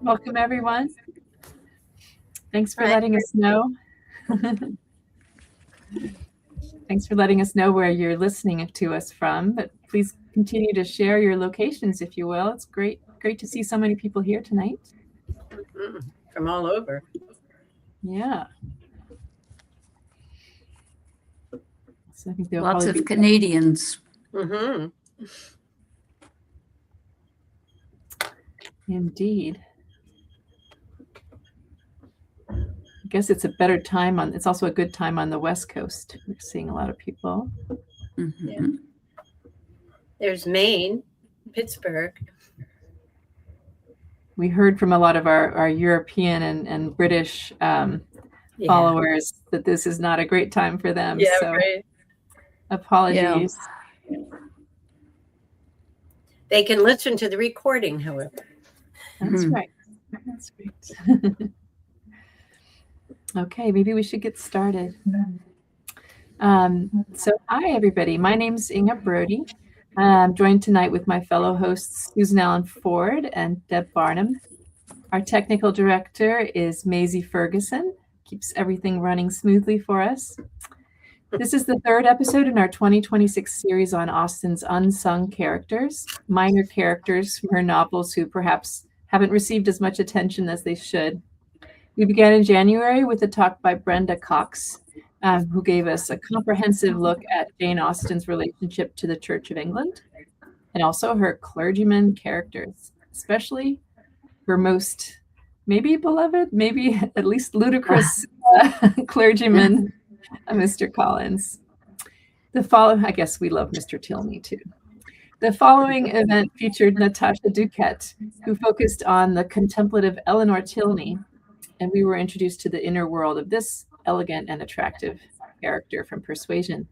Welcome, everyone. Thanks for letting us know. Thanks for letting us know where you're listening to us from. But please continue to share your locations, if you will. It's great to see so many people here tonight. From all over. Yeah. So I think lots of Canadians. Indeed. I guess it's a better time it's also a good time on the West Coast. We're seeing a lot of people. Yeah. There's Maine, Pittsburgh. We heard from a lot of our European and British followers that this is not a great time for them. Yeah, so right. Apologies. Yeah. They can listen to the recording, however. That's right. That's right. Okay, maybe we should get started. So hi, everybody. My name's Inga Brody. I'm joined tonight with my fellow hosts, Susan Allen Ford and Deb Barnum. Our technical director is Maisie Ferguson, keeps everything running smoothly for us. This is the third episode in our 2026 series on Austen's unsung characters, minor characters from her novels who perhaps haven't received as much attention as they should. We began in January with a talk by Brenda Cox, who gave us a comprehensive look at Jane Austen's relationship to the Church of England, and also her clergyman characters, especially her most maybe beloved, maybe at least ludicrous clergyman, Mr. Collins. I guess we love Mr. Tilney too. The following event featured Natasha Duquette, who focused on the contemplative Eleanor Tilney, and we were introduced to the inner world of this elegant and attractive character from Persuasion.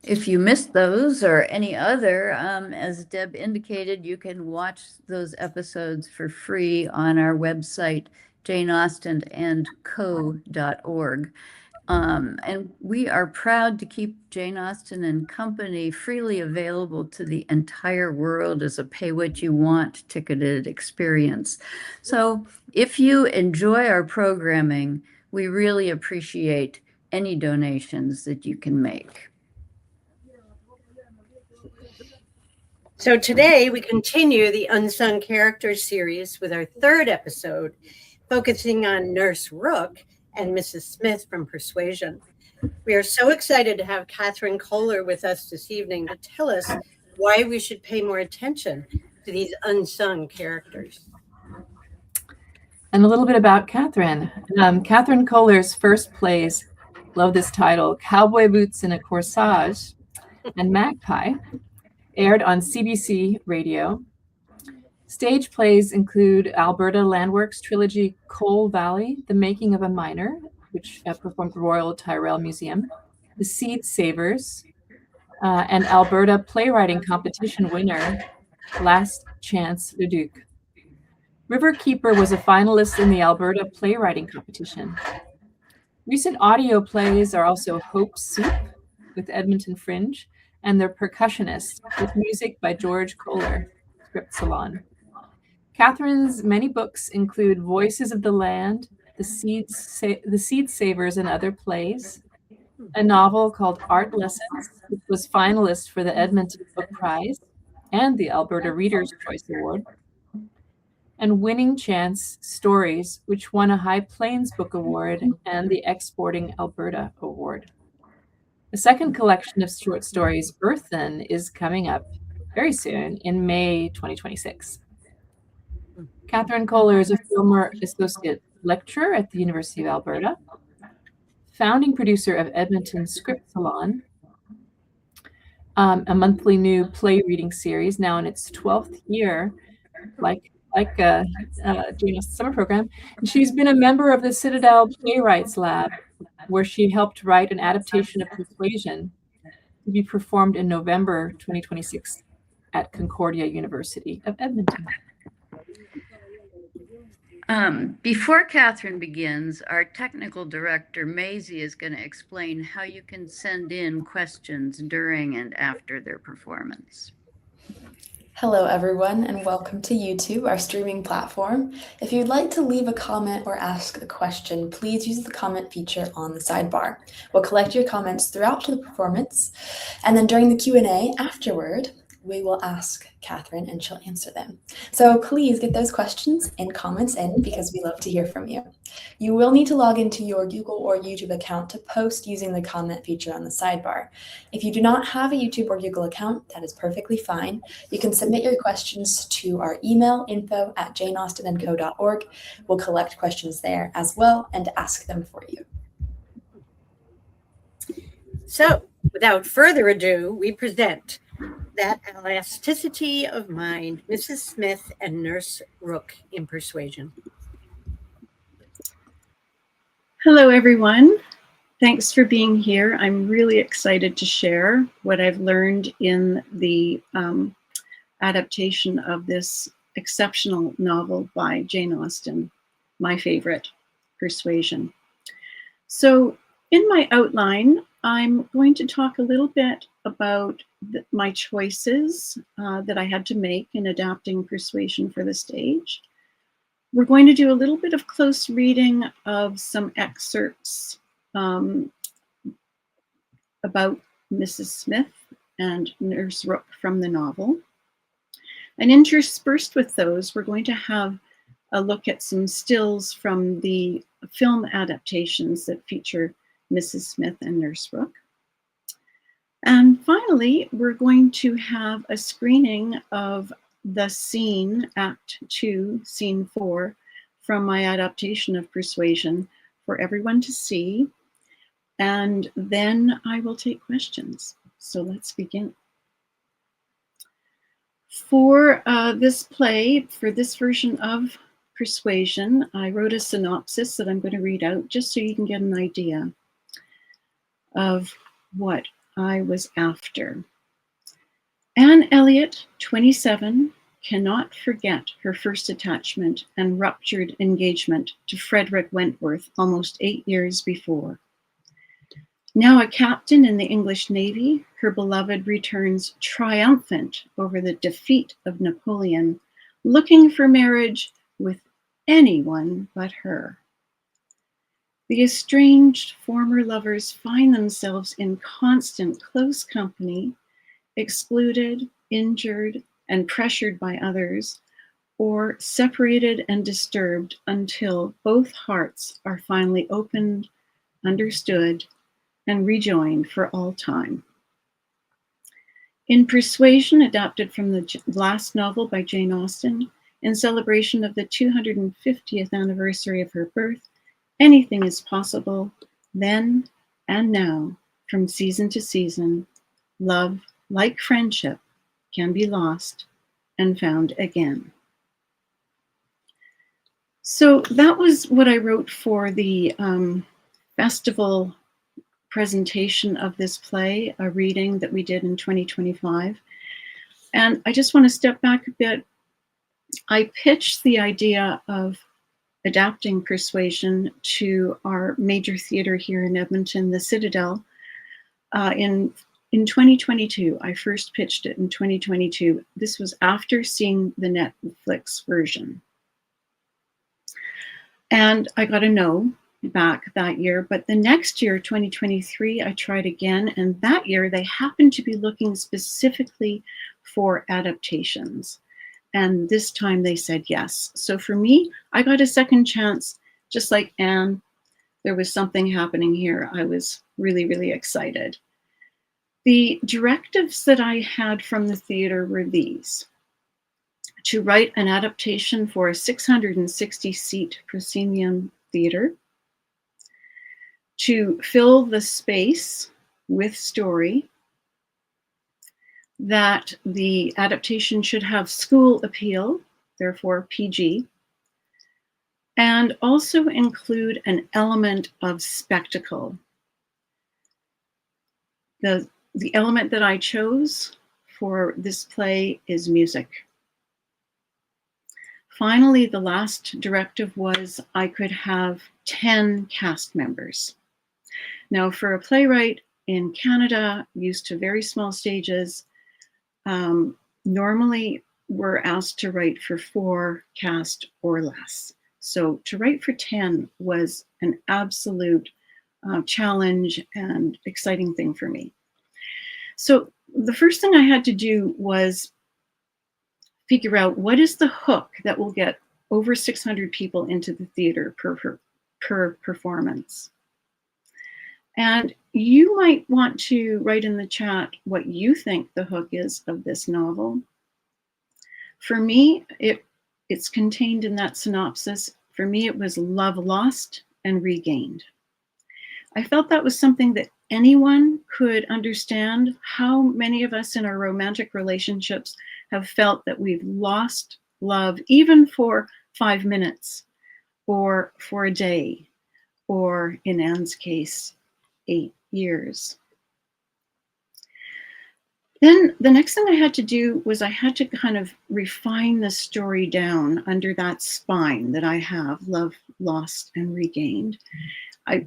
If you missed those or any other, as Deb indicated, you can watch those episodes for free on our website, janeaustenandco.org. And we are proud to keep Jane Austen and Company freely available to the entire world as a pay-what-you-want ticketed experience. So if you enjoy our programming, we really appreciate any donations that you can make. So today we continue the Unsung Characters series with our third episode, focusing on Nurse Rooke and Mrs. Smith from Persuasion. We are so excited to have Katherine Koller with us this evening to tell us why we should pay more attention to these unsung characters. And a little bit about Katherine. Katherine Koller's first plays, love this title, Cowboy Boots in a Corsage and Magpie, aired on CBC Radio. Stage plays include Alberta Landworks trilogy Coal Valley, The Making of a Miner, which performed at Royal Tyrrell Museum, The Seed Savers, and Alberta Playwriting Competition winner, Last Chance Leduc. Riverkeeper was a finalist in the Alberta Playwriting Competition. Recent audio plays are also Hope Soup with Edmonton Fringe, and The Percussionist with music by George Kohler, Script Salon. Katherine's many books include Voices of the Land, The Seed Savers and Other Plays, a novel called Art Lessons, which was finalist for the Edmonton Book Prize and the Alberta Reader's Choice Award, and Winning Chance Stories, which won a High Plains Book Award and the Exporting Alberta Award. The second collection of short stories, Earthen, is coming up very soon in May 2026. Katherine Koller is a former associate lecturer at the University of Alberta, founding producer of Edmonton Script Salon, a monthly new play reading series, now in its 12th year, like Jane Austen's summer program. And she's been a member of the Citadel Playwrights Lab, where she helped write an adaptation of Persuasion to be performed in November 2026 at Concordia University of Edmonton. Before Katherine begins, our technical director, Maisie, is going to explain how you can send in questions during and after their performance. Hello everyone and welcome to YouTube, our streaming platform. If you'd like to leave a comment or ask a question, please use the comment feature on the sidebar. We'll collect your comments throughout the performance, and then during the Q&A afterward, we will ask Catherine and she'll answer them. So please get those questions and comments in because we love to hear from you. You will need to log into your Google or YouTube account to post using the comment feature on the sidebar. If you do not have a YouTube or Google account, that is perfectly fine. You can submit your questions to our email, info@janeaustenandco.org. We'll collect questions there as well and ask them for you. So, without further ado, we present That Elasticity of Mind, Mrs. Smith and Nurse Rooke in Persuasion. Hello, everyone. Thanks for being here. I'm really excited to share what I've learned in the adaptation of this exceptional novel by Jane Austen, my favorite, Persuasion. So in my outline, I'm going to talk a little bit about my choices that I had to make in adapting Persuasion for the stage. We're going to do a little bit of close reading of some excerpts about Mrs. Smith and Nurse Rooke from the novel. And interspersed with those, we're going to have a look at some stills from the film adaptations that feature Mrs. Smith and Nurse Rooke. And finally, we're going to have a screening of the scene, Act 2, Scene 4, from my adaptation of Persuasion for everyone to see. And then I will take questions. So let's begin. For this play, for this version of Persuasion, I wrote a synopsis that I'm going to read out just so you can get an idea of what I was after. Anne Elliot, 27, cannot forget her first attachment and ruptured engagement to Frederick Wentworth almost 8 years before. Now a captain in the English Navy, her beloved returns triumphant over the defeat of Napoleon, looking for marriage with anyone but her. The estranged former lovers find themselves in constant close company, excluded, injured, and pressured by others, or separated and disturbed until both hearts are finally opened, understood, and rejoined for all time. In Persuasion, adapted from the last novel by Jane Austen, in celebration of the 250th anniversary of her birth, anything is possible then and now, from season to season. Love, like friendship, can be lost and found again. So that was what I wrote for the festival presentation of this play, a reading that we did in 2025. And I just want to step back a bit. I pitched the idea of adapting Persuasion to our major theater here in Edmonton, the Citadel, in 2022. I first pitched it in 2022. This was after seeing the Netflix version. And I got a no back that year, but the next year, 2023, I tried again, and that year they happened to be looking specifically for adaptations. And this time they said yes. So for me, I got a second chance, just like Anne. There was something happening here. I was really, really excited. The directives that I had from the theater were these: to write an adaptation for a 660-seat proscenium theater, to fill the space with story, that the adaptation should have school appeal, therefore PG, and also include an element of spectacle. The element that I chose for this play is music. Finally, the last directive was I could have 10 cast members. Now, for a playwright in Canada, used to very small stages, normally were asked to write for 4 cast or less. So to write for 10 was an absolute challenge and exciting thing for me. So the first thing I had to do was figure out what is the hook that will get over 600 people into the theater per performance. And you might want to write in the chat what you think the hook is of this novel. For me, it's contained in that synopsis. For me, it was love lost and regained. I felt that was something that anyone could understand. How many of us in our romantic relationships have felt that we've lost love, even for 5 minutes, or for a day, or in Anne's case, 8 years. Then the next thing I had to do was I had to kind of refine the story down under that spine that I have, love, lost, and regained. I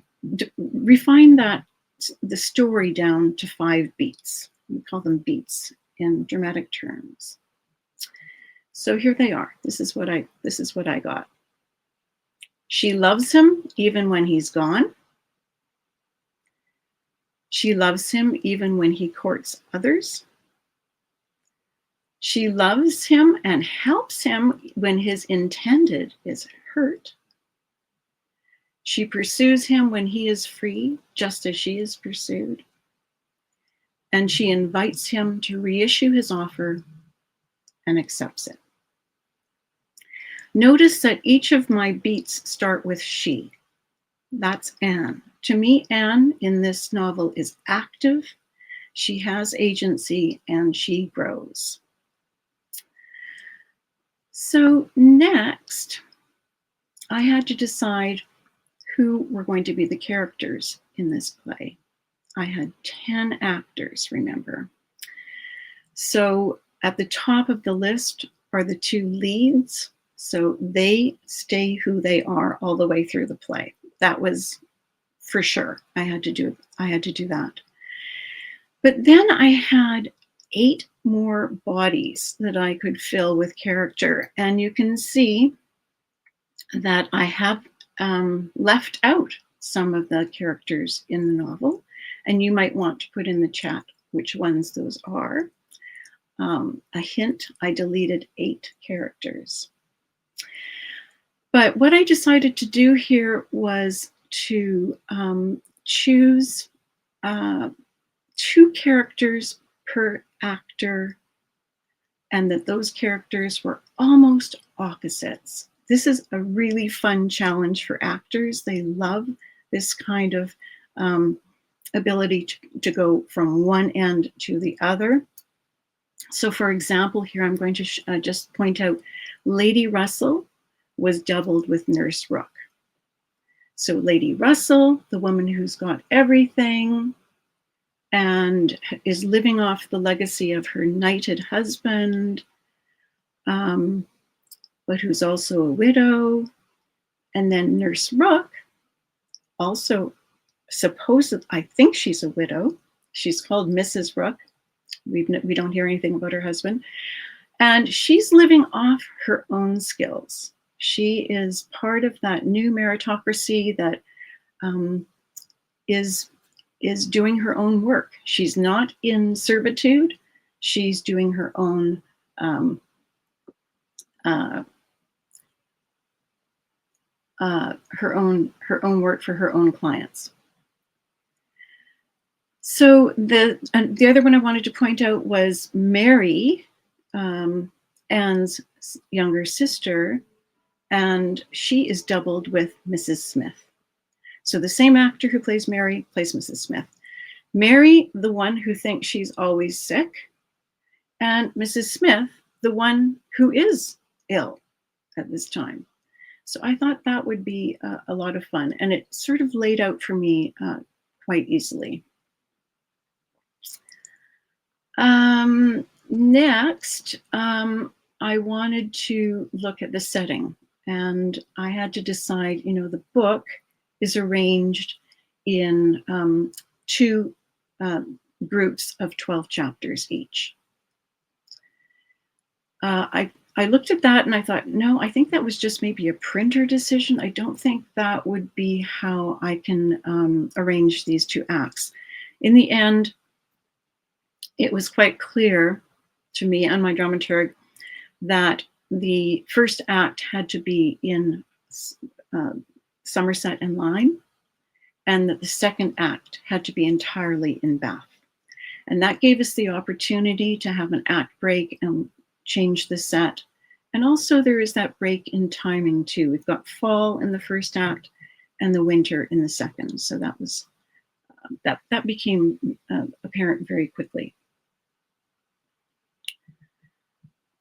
refined the story down to 5 beats. We call them beats in dramatic terms. So here they are. This is what I got. She loves him even when he's gone. She loves him even when he courts others. She loves him and helps him when his intended is hurt. She pursues him when he is free, just as she is pursued. And she invites him to reissue his offer and accepts it. Notice that each of my beats start with she. That's Anne. To me, Anne in this novel is active. She has agency and she grows. So next, I had to decide who were going to be the characters in this play. I had 10 actors, remember. So at the top of the list are the 2 leads. So they stay who they are all the way through the play. That was for sure. I had to do that. But then I had 8 more bodies that I could fill with character. And you can see that I have left out some of the characters in the novel. And you might want to put in the chat which ones those are. A hint, I deleted 8 characters. But what I decided to do here was to choose 2 characters per actor, and that those characters were almost opposites. This is a really fun challenge for actors. They love this kind of ability to go from one end to the other. So for example, here I'm going to just point out Lady Russell was doubled with Nurse Rooke. So Lady Russell, the woman who's got everything and is living off the legacy of her knighted husband, but who's also a widow. And then Nurse Rooke, also supposed, I think she's a widow. She's called Mrs. Rooke. We don't hear anything about her husband. And she's living off her own skills. She is part of that new meritocracy that is doing her own work. She's not in servitude. She's doing her own her own work for her own clients. So the other one I wanted to point out was Mary, Anne's younger sister, and she is doubled with Mrs. Smith. So the same actor who plays Mary plays Mrs. Smith. Mary, the one who thinks she's always sick, and Mrs. Smith, the one who is ill at this time. So I thought that would be a lot of fun, and it sort of laid out for me quite easily. Next, I wanted to look at the setting, and I had to decide, the book is arranged in 2 groups of 12 chapters each. I looked at that and I thought, no, I think that was just maybe a printer decision. I don't think that would be how I can arrange these two acts. In the end, it was quite clear to me and my dramaturg that the first act had to be in Somerset and Lyme, and that the second act had to be entirely in Bath. And that gave us the opportunity to have an act break and change the set. And also there is that break in timing too. We've got fall in the first act and the winter in the second. So that was that became apparent very quickly.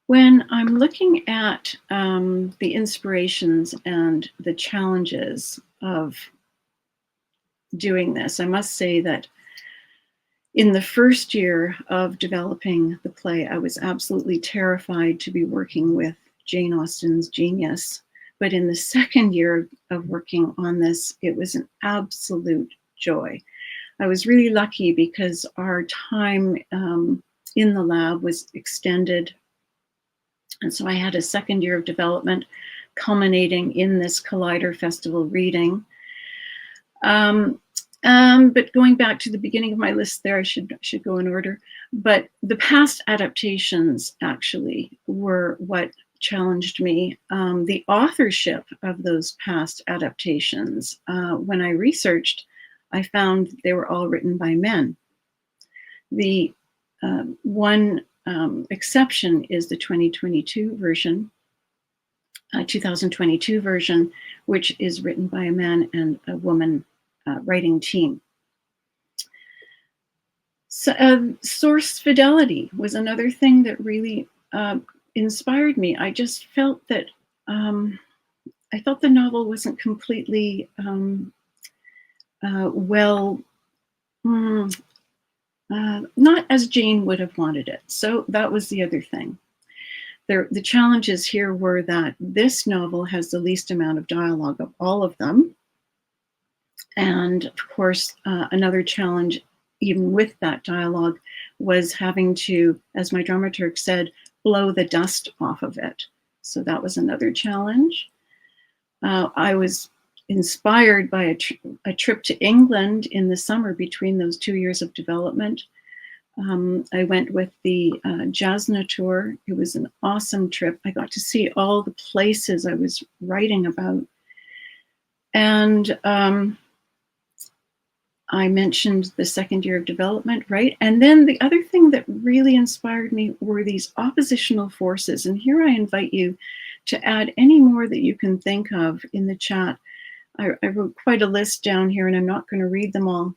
When I'm looking at the inspirations and the challenges of doing this, I must say that in the first year of developing the play, I was absolutely terrified to be working with Jane Austen's genius. But in the second year of working on this, it was an absolute joy. I was really lucky because our time in the lab was extended. And so I had a second year of development culminating in this Collider Festival reading. But going back to the beginning of my list there, I should go in order. But the past adaptations actually were what challenged me. The authorship of those past adaptations, when I researched, I found they were all written by men. The one exception is the 2022 version, 2022 version, which is written by a man and a woman writing team. So, source fidelity was another thing that really inspired me. I just felt that I felt the novel wasn't completely not as Jane would have wanted it. So that was the other thing. The challenges here were that this novel has the least amount of dialogue of all of them. And of course, another challenge, even with that dialogue, was having to, as my dramaturg said, blow the dust off of it. So that was another challenge. I was inspired by a trip to England in the summer between those 2 years of development. I went with the Jasna tour. It was an awesome trip. I got to see all the places I was writing about. And I mentioned the second year of development, right? And then the other thing that really inspired me were these oppositional forces. And here I invite you to add any more that you can think of in the chat. I wrote quite a list down here and I'm not going to read them all.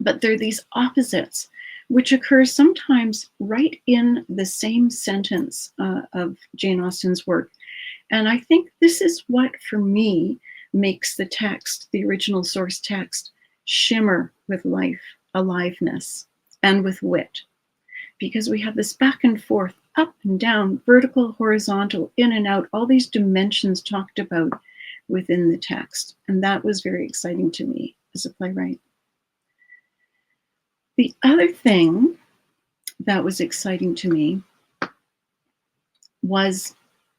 But there are these opposites, which occur sometimes right in the same sentence of Jane Austen's work. And I think this is what, for me, makes the text, the original source text, shimmer with life, aliveness, and with wit. Because we have this back and forth, up and down, vertical, horizontal, in and out, all these dimensions talked about within the text. And that was very exciting to me as a playwright. The other thing that was exciting to me was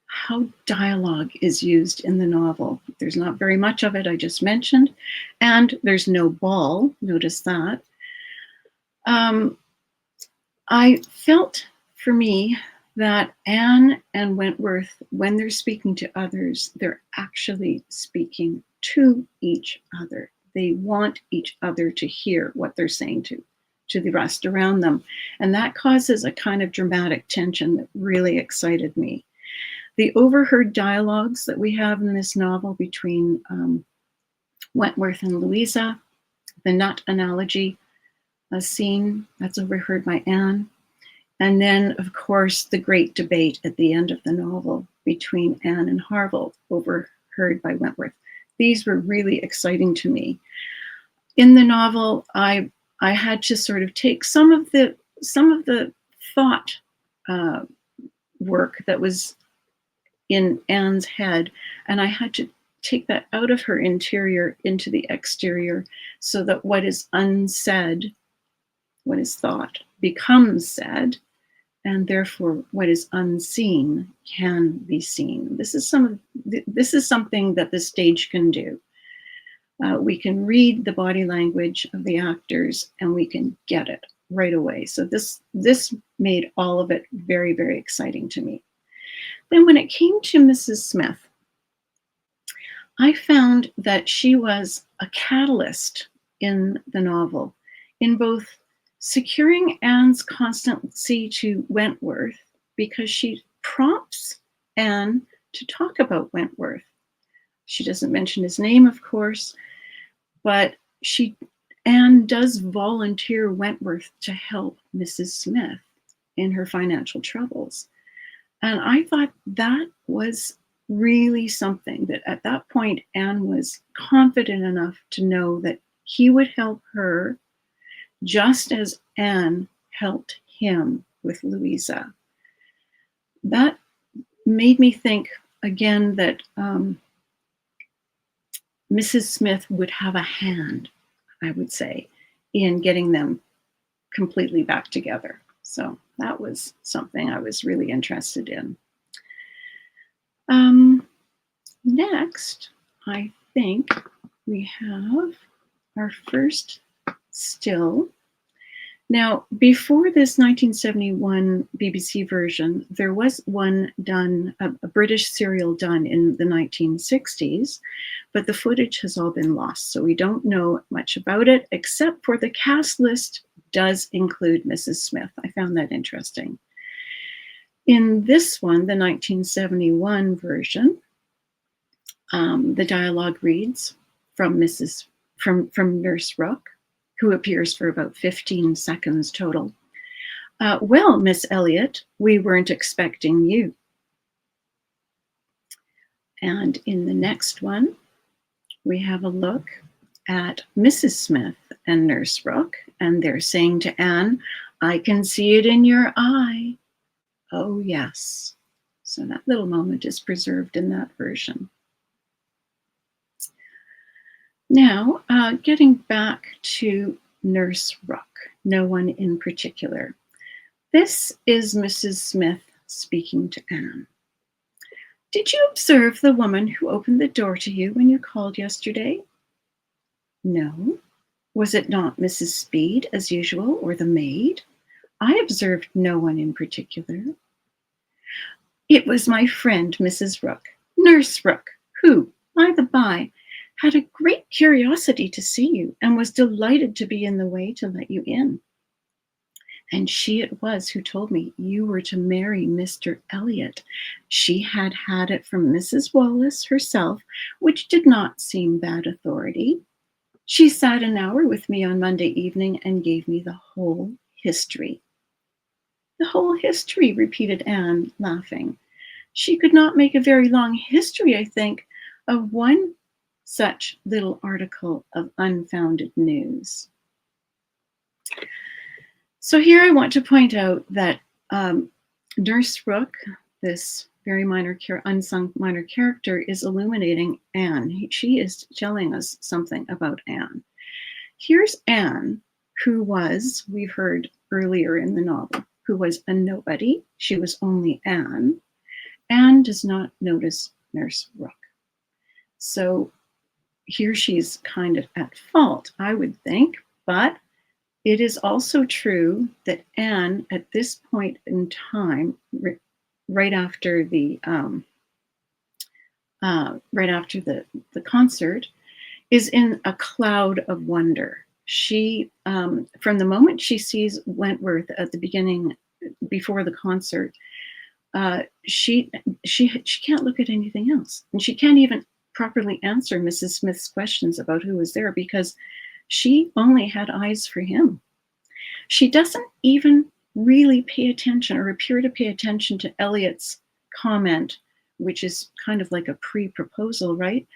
how dialogue is used in the novel. There's not very much of it, I just mentioned, and there's no ball, notice that. I felt, for me, that Anne and Wentworth, when they're speaking to others, they're actually speaking to each other. They want each other to hear what they're saying to the rest around them. And that causes a kind of dramatic tension that really excited me. The overheard dialogues that we have in this novel between Wentworth and Louisa, the nut analogy, a scene that's overheard by Anne. And then, of course, the great debate at the end of the novel between Anne and Harville, overheard by Wentworth. These were really exciting to me. In the novel, I had to sort of take some of the thought work that was in Anne's head, and I had to take that out of her interior into the exterior so that what is unsaid, what is thought, becomes said, and therefore what is unseen can be seen. This is something that the stage can do. We can read the body language of the actors and we can get it right away. So this made all of it very, very exciting to me. Then when it came to Mrs. Smith, I found that she was a catalyst in the novel in both securing Anne's constancy to Wentworth, because she prompts Anne to talk about Wentworth. She doesn't mention his name, of course, but Anne does volunteer Wentworth to help Mrs. Smith in her financial troubles. And I thought that was really something, that at that point, Anne was confident enough to know that he would help her just as Anne helped him with Louisa. That made me think again that Mrs. Smith would have a hand, I would say, in getting them completely back together. So that was something I was really interested in. Next, I think we have our first still. Now, before this 1971 BBC version, there was one done, a British serial done in the 1960s, but the footage has all been lost, so we don't know much about it, except for the cast list does include Mrs. Smith. I found that interesting. In this one, the 1971 version, the dialogue reads from Nurse Rooke, who appears for about 15 seconds total. Well, Miss Elliot, we weren't expecting you. And in the next one, we have a look at Mrs. Smith and Nurse Rooke, and they're saying to Anne, I can see it in your eye. Oh, yes. So that little moment is preserved in that version. Now, getting back to Nurse Rooke, no one in particular. This is Mrs. Smith speaking to Anne. Did you observe the woman who opened the door to you when you called yesterday? No. Was it not Mrs. Speed, as usual, or the maid? I observed no one in particular. It was my friend, Mrs. Rooke, Nurse Rooke, who, by the by, had a great curiosity to see you and was delighted to be in the way to let you in. And she it was who told me you were to marry Mr. Elliot. She had had it from Mrs. Wallace herself, which did not seem bad authority. She sat an hour with me on Monday evening and gave me the whole history. The whole history, repeated Anne, laughing. She could not make a very long history, I think, of one such little article of unfounded news. So here I want to point out that Nurse Rooke, this very unsung minor character, is illuminating Anne. She is telling us something about Anne. Here's Anne, who was, we've heard earlier in the novel, who was a nobody. She was only Anne. Anne does not notice Nurse Rooke. So here she's kind of at fault, I would think, but it is also true that Anne, at this point in time, right after the concert, is in a cloud of wonder. She, from the moment she sees Wentworth at the beginning, before the concert, she can't look at anything else, and she can't even properly answer Mrs. Smith's questions about who was there because she only had eyes for him. She doesn't even really pay attention or appear to pay attention to Elliot's comment, which is kind of like a pre-proposal, right?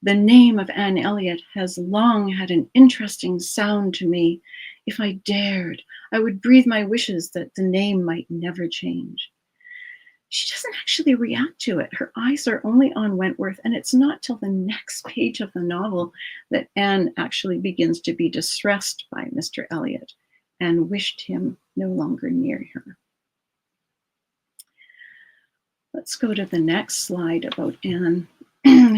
The name of Anne Elliot has long had an interesting sound to me. If I dared, I would breathe my wishes that the name might never change. She doesn't actually react to it. Her eyes are only on Wentworth, and it's not till the next page of the novel that Anne actually begins to be distressed by Mr. Elliot and wished him no longer near her. Let's go to the next slide about Anne.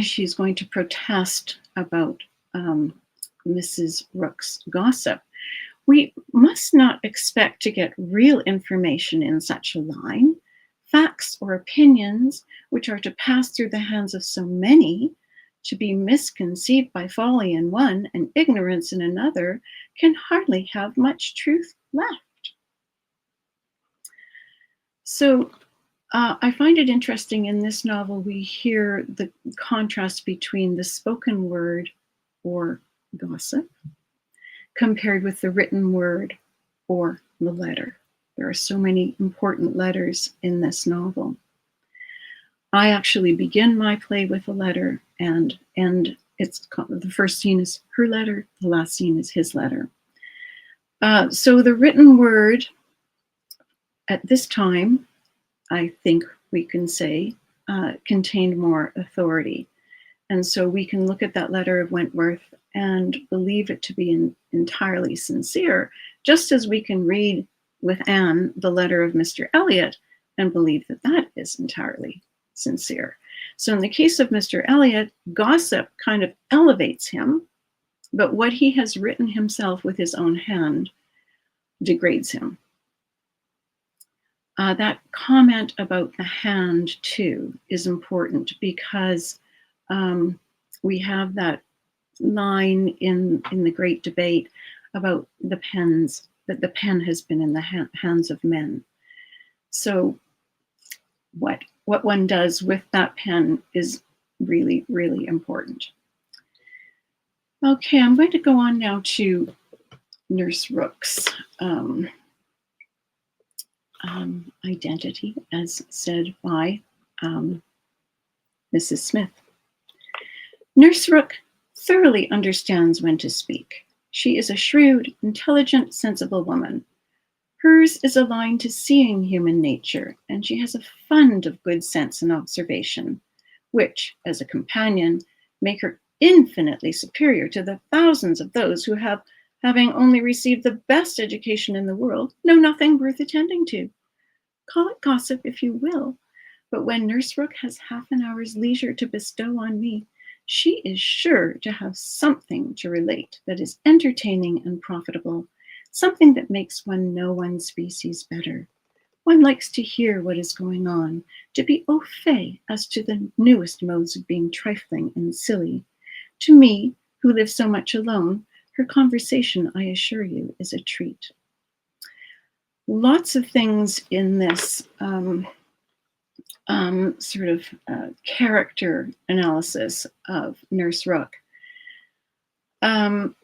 She's going to protest about Mrs. Rooke's gossip. We must not expect to get real information in such a line. Facts or opinions, which are to pass through the hands of so many, to be misconceived by folly in one and ignorance in another, can hardly have much truth left. So I find it interesting in this novel, we hear the contrast between the spoken word or gossip compared with the written word or the letter. There are so many important letters in this novel. I actually begin my play with a letter, and the first scene is her letter, the last scene is his letter. So the written word at this time, I think we can say, contained more authority. And so we can look at that letter of Wentworth and believe it to be entirely sincere, just as we can read with Anne the letter of Mr. Elliot and believe that that is entirely sincere. So in the case of Mr. Elliot, gossip kind of elevates him, but what he has written himself with his own hand degrades him. That comment about the hand, too, is important because we have that line in the great debate about the pens, that the pen has been in the hands of men. So what one does with that pen is really, really important. Okay, I'm going to go on now to Nurse Rooke's identity, as said by Mrs. Smith. Nurse Rooke thoroughly understands when to speak. She is a shrewd, intelligent, sensible woman. Hers is a line to seeing human nature, and she has a fund of good sense and observation, which, as a companion, make her infinitely superior to the thousands of those who have, having only received the best education in the world, know nothing worth attending to. Call it gossip if you will, but when Nurse Rooke has half an hour's leisure to bestow on me, she is sure to have something to relate that is entertaining and profitable, something that makes one know one's species better. One likes to hear what is going on, to be au fait as to the newest modes of being trifling and silly. To me, who live so much alone, her conversation, I assure you, is a treat. Lots of things in this sort of character analysis of Nurse Rooke. One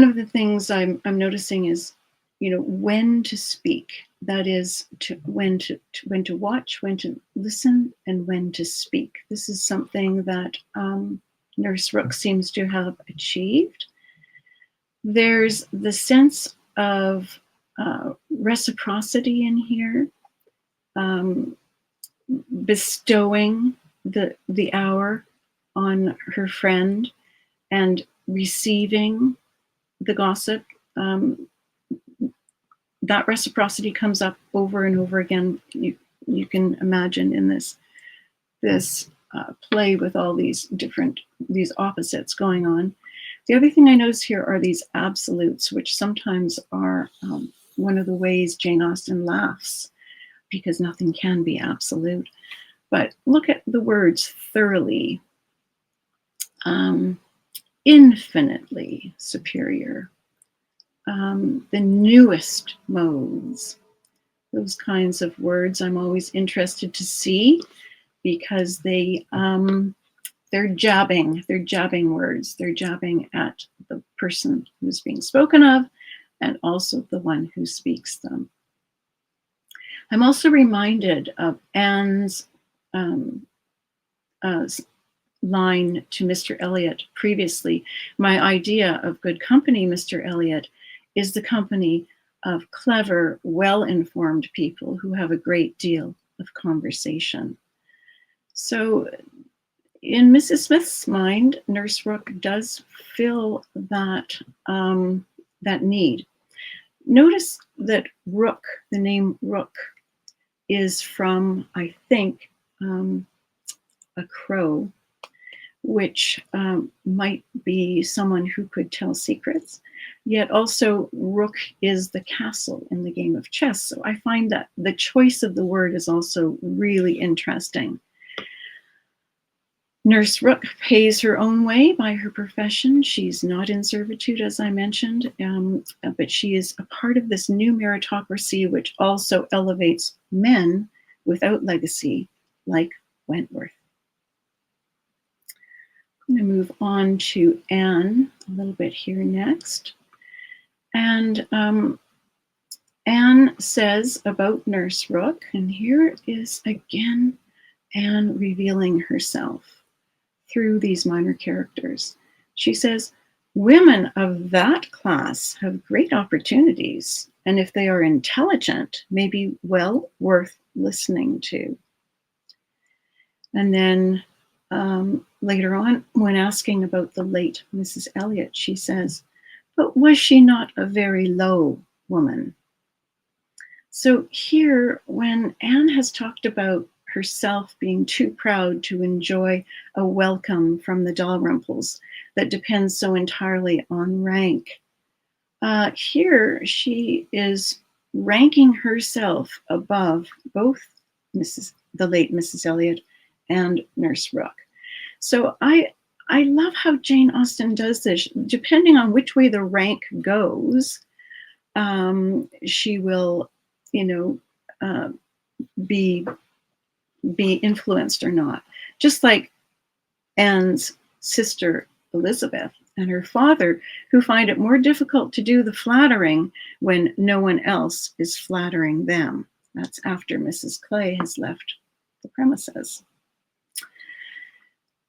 of the things I'm noticing is, when to speak. That is, when to watch, when to listen, and when to speak. This is something that Nurse Rooke seems to have achieved. There's the sense of reciprocity in here, bestowing the hour on her friend and receiving the gossip. That reciprocity comes up over and over again. You can imagine in this play with all these opposites going on. The other thing I notice here are these absolutes, which sometimes are one of the ways Jane Austen laughs, because nothing can be absolute. But look at the words thoroughly, infinitely superior, the newest modes. Those kinds of words I'm always interested to see, because they're jabbing words. They're jabbing at the person who's being spoken of and also the one who speaks them. I'm also reminded of Anne's line to Mr. Elliot previously. My idea of good company, Mr. Elliot, is the company of clever, well-informed people who have a great deal of conversation. So in Mrs. Smith's mind, Nurse Rooke does fill that need. Notice that Rooke, the name Rooke, is from, I think, a crow, which might be someone who could tell secrets. Yet also rook is the castle in the game of chess. So I find that the choice of the word is also really interesting. Nurse Rooke pays her own way by her profession. She's not in servitude, as I mentioned, but she is a part of this new meritocracy, which also elevates men without legacy, like Wentworth. I'm going to move on to Anne a little bit here next. And Anne says about Nurse Rooke, and here is again Anne revealing herself through these minor characters. She says, women of that class have great opportunities, and if they are intelligent, may be well worth listening to. And then later on, when asking about the late Mrs. Elliot, she says, but was she not a very low woman? So here, when Anne has talked about herself being too proud to enjoy a welcome from the Dalrymples that depends so entirely on rank, here she is ranking herself above both the late Mrs. Elliot and Nurse Rooke. So I love how Jane Austen does this. Depending on which way the rank goes, she will, be influenced or not. Just like Anne's sister Elizabeth and her father, who find it more difficult to do the flattering when no one else is flattering them. That's after Mrs. Clay has left the premises.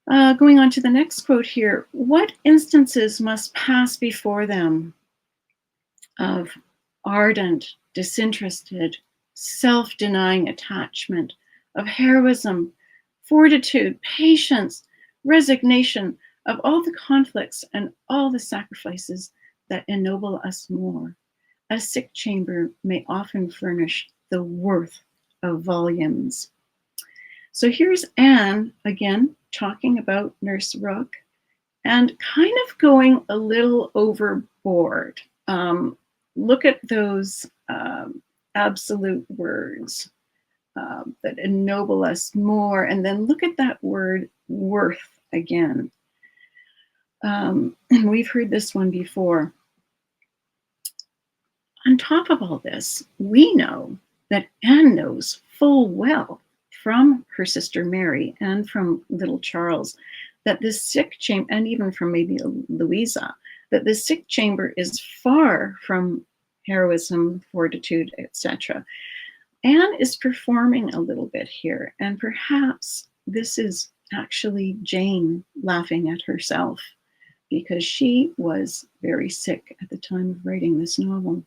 Going on to the next quote here, what instances must pass before them of ardent, disinterested, self-denying attachment, of heroism, fortitude, patience, resignation, of all the conflicts and all the sacrifices that ennoble us more. A sick chamber may often furnish the worth of volumes. So here's Anne again talking about Nurse Rooke and kind of going a little overboard. Look at those absolute words that ennoble us more, and then look at that word worth again. We've heard this one before. On top of all this, we know that Anne knows full well from her sister Mary and from little Charles that this sick chamber, and even from maybe Louisa, that the sick chamber is far from heroism, fortitude, etc. Anne is performing a little bit here, and perhaps this is actually Jane laughing at herself because she was very sick at the time of writing this novel.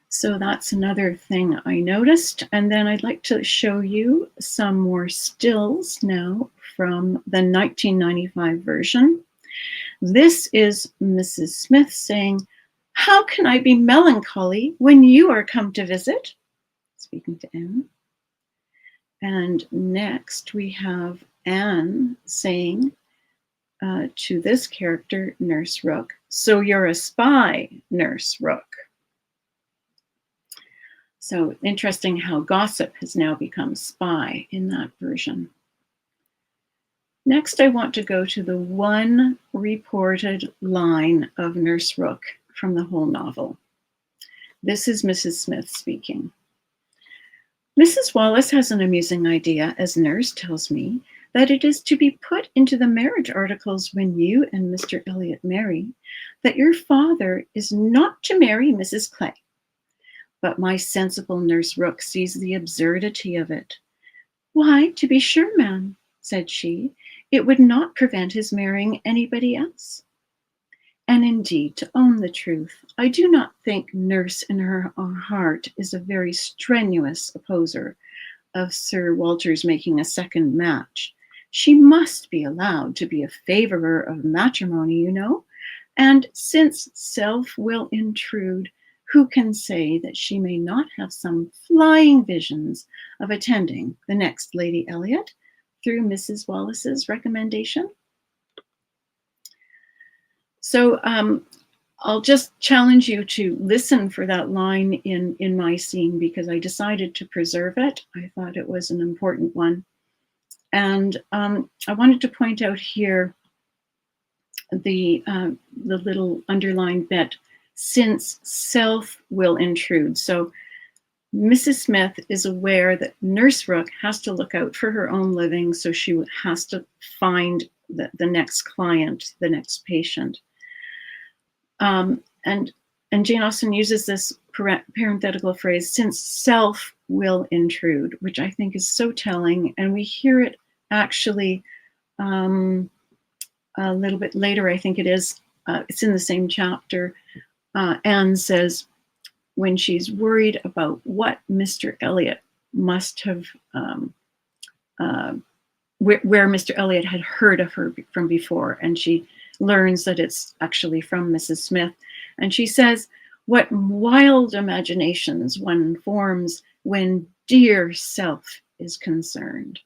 So that's another thing I noticed. And then I'd like to show you some more stills now from the 1995 version. This is Mrs. Smith saying, how can I be melancholy when you are come to visit? Speaking to Anne. And next we have Anne saying to this character, Nurse Rooke, so you're a spy, Nurse Rooke. So interesting how gossip has now become spy in that version. Next, I want to go to the one reported line of Nurse Rooke from the whole novel. This is Mrs. Smith speaking. Mrs. Wallace has an amusing idea, as nurse tells me, that it is to be put into the marriage articles when you and Mr. Elliot marry, that your father is not to marry Mrs. Clay. But my sensible Nurse Rooke sees the absurdity of it. Why, to be sure, ma'am, said she, it would not prevent his marrying anybody else. And indeed, to own the truth, I do not think Nurse in her heart is a very strenuous opposer of Sir Walter's making a second match. She must be allowed to be a favorer of matrimony, you know, and since self will intrude, who can say that she may not have some flying visions of attending the next Lady Elliot through Mrs. Wallace's recommendation? So I'll just challenge you to listen for that line in my scene, because I decided to preserve it. I thought it was an important one. And I wanted to point out here the little underlined bit, since self will intrude. So Mrs. Smith is aware that Nurse Rooke has to look out for her own living, so she has to find the next client, the next patient. And Jane Austen uses this parenthetical phrase, since self will intrude, which I think is so telling. And we hear it actually a little bit later, I think it is. It's in the same chapter. Anne says, when she's worried about what Mr. Elliot must have, where Mr. Elliot had heard of her from before, and she learns that it's actually from Mrs. Smith. And she says, what wild imaginations one forms when dear self is concerned.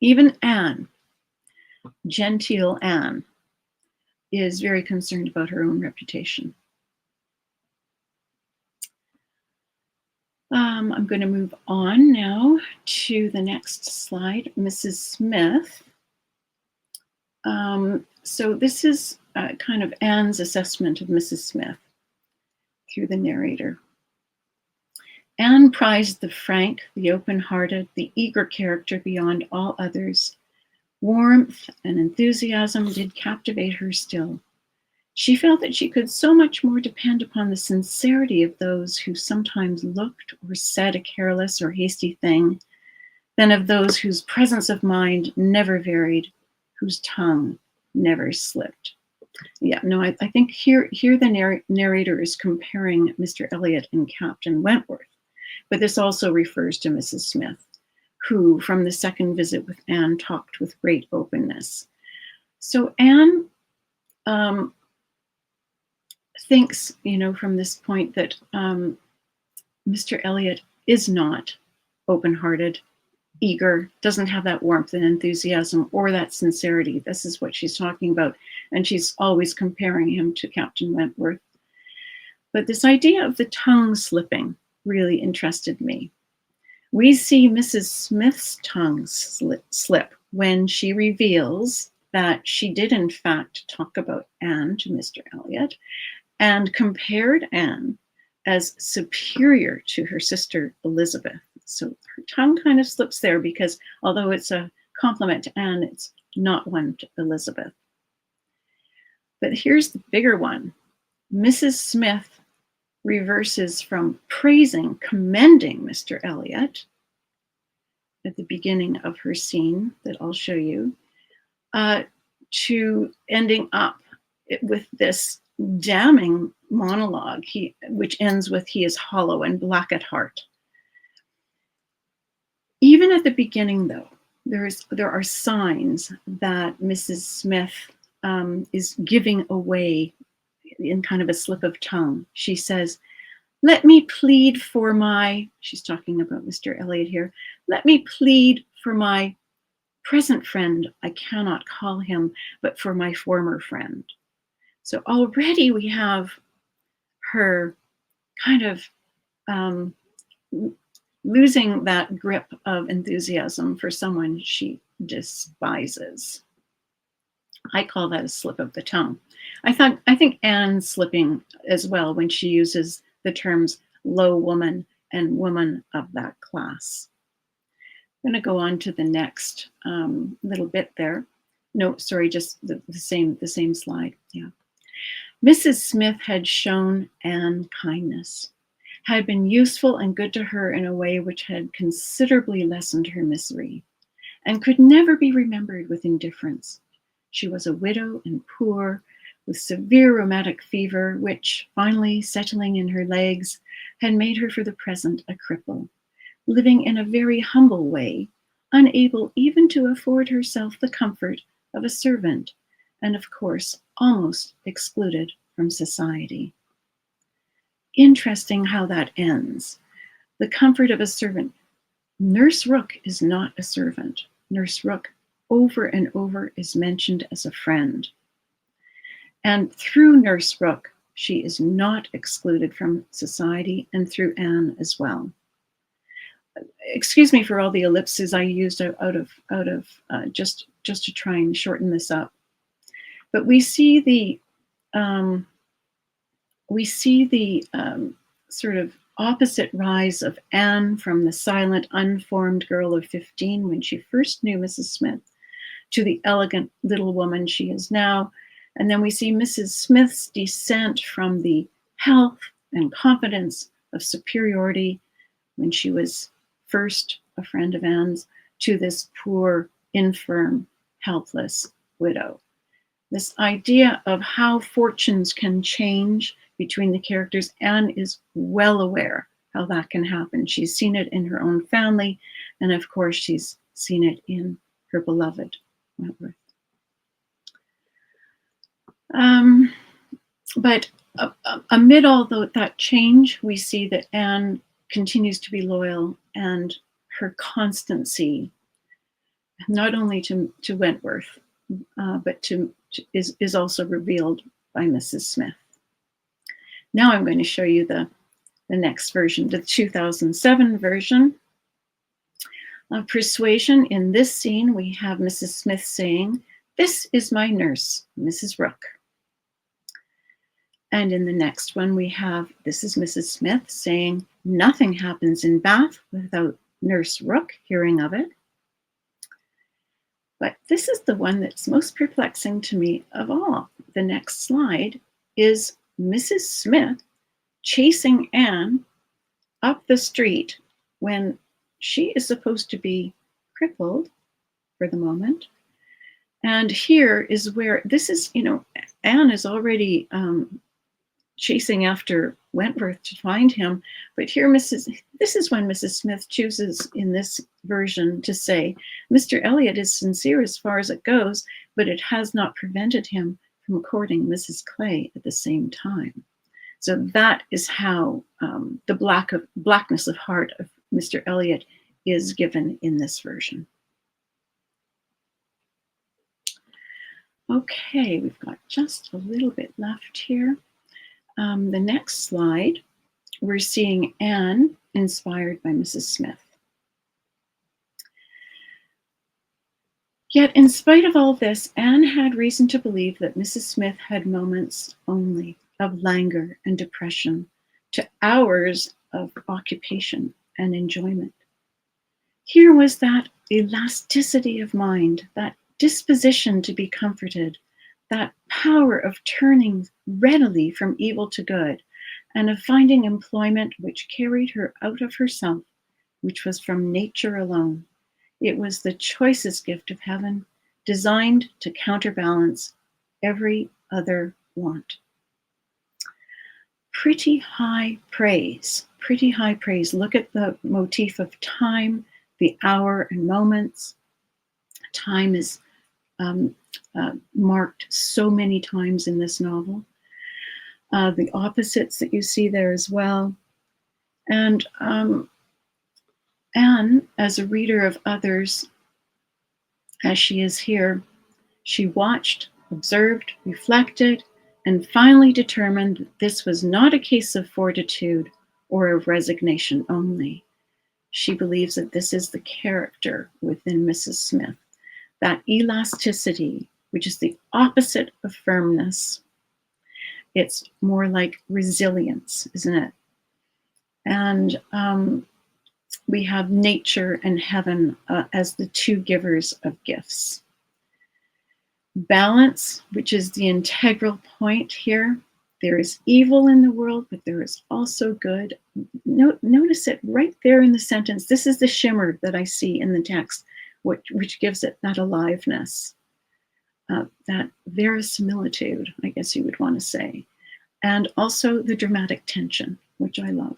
Even Anne, genteel Anne, is very concerned about her own reputation. I'm going to move on now to the next slide, Mrs. Smith. So this is kind of Anne's assessment of Mrs. Smith through the narrator. Anne prized the frank, the open-hearted, the eager character beyond all others. Warmth and enthusiasm did captivate her still. She felt that she could so much more depend upon the sincerity of those who sometimes looked or said a careless or hasty thing than of those whose presence of mind never varied, whose tongue never slipped. Yeah, no, I think here the narrator is comparing Mr. Elliot and Captain Wentworth, but this also refers to Mrs. Smith, who from the second visit with Anne talked with great openness. So Anne thinks, from this point that Mr. Elliot is not open-hearted, eager, doesn't have that warmth and enthusiasm or that sincerity. This is what she's talking about. And she's always comparing him to Captain Wentworth. But this idea of the tongue slipping really interested me. We see Mrs. Smith's tongue slip when she reveals that she did in fact talk about Anne to Mr. Elliot and compared Anne as superior to her sister Elizabeth. So her tongue kind of slips there because although it's a compliment to Anne, it's not one to Elizabeth. But here's the bigger one. Mrs. Smith reverses from commending Mr. Elliot at the beginning of her scene that I'll show you, to ending up with this damning monologue, which ends with, "He is hollow and black at heart." Even at the beginning, though, there are signs that Mrs. Smith is giving away in kind of a slip of tongue. She says, "Let me plead for she's talking about Mr. Elliot here, "let me plead for my present friend. I cannot call him, but for my former friend." So already we have her kind of losing that grip of enthusiasm for someone she despises. I call that a slip of the tongue. I think Anne's slipping as well when she uses the terms low woman and woman of that class. I'm going to go on to the next little bit there. No, sorry, just the same slide. Yeah. Mrs. Smith had shown Anne kindness, had been useful and good to her in a way which had considerably lessened her misery, and could never be remembered with indifference. She was a widow and poor, with severe rheumatic fever, which, finally settling in her legs, had made her for the present a cripple, living in a very humble way, unable even to afford herself the comfort of a servant, and of course, almost excluded from society. Interesting how that ends. The comfort of a servant. Nurse Rooke is not a servant. Nurse Rooke, over and over, is mentioned as a friend. And through Nurse Rooke, she is not excluded from society, and through Anne as well. Excuse me for all the ellipses I used out of just to try and shorten this up. But we see the sort of opposite rise of Anne from the silent, unformed girl of 15 when she first knew Mrs. Smith to the elegant little woman she is now. And then we see Mrs. Smith's descent from the health and confidence of superiority when she was first a friend of Anne's to this poor, infirm, helpless widow. This idea of how fortunes can change between the characters, Anne is well aware how that can happen. She's seen it in her own family, and of course, she's seen it in her beloved Wentworth. But amid all that change, we see that Anne continues to be loyal, and her constancy, not only to Wentworth, but is also revealed by Mrs. Smith. Now I'm going to show you the next version, the 2007 version of Persuasion. In this scene, we have Mrs. Smith saying, "This is my nurse, Mrs. Rooke." And in the next one, we have, this is Mrs. Smith saying, "Nothing happens in Bath without Nurse Rooke hearing of it." But this is the one that's most perplexing to me of all. The next slide is Mrs. Smith chasing Anne up the street when she is supposed to be crippled for the moment. And here is where this is, Anne is already chasing after Wentworth to find him. But here, this is when Mrs. Smith chooses in this version to say, "Mr. Elliot is sincere as far as it goes, but it has not prevented him from courting Mrs. Clay at the same time." So that is how the blackness of heart of Mr. Elliot is given in this version. Okay, we've got just a little bit left here. The next slide, we're seeing Anne inspired by Mrs. Smith. Yet, in spite of all this, Anne had reason to believe that Mrs. Smith had moments only of languor and depression to hours of occupation and enjoyment. Here was that elasticity of mind, that disposition to be comforted, that power of turning readily from evil to good, and of finding employment which carried her out of herself, which was from nature alone. It was the choicest gift of heaven, designed to counterbalance every other want. Pretty high praise, pretty high praise. Look at the motif of time, the hour and moments. Time is marked so many times in this novel. The opposites that you see there as well. And Anne, as a reader of others, as she is here, she watched, observed, reflected, and finally determined that this was not a case of fortitude or of resignation only. She believes that this is the character within Mrs. Smith, that elasticity, which is the opposite of firmness. It's more like resilience, isn't it? And we have nature and heaven as the two givers of gifts. Balance, which is the integral point here. There is evil in the world, but there is also good. Notice it right there in the sentence. This is the shimmer that I see in the text, which gives it that aliveness, that verisimilitude, I guess you would want to say, and also the dramatic tension, which I love.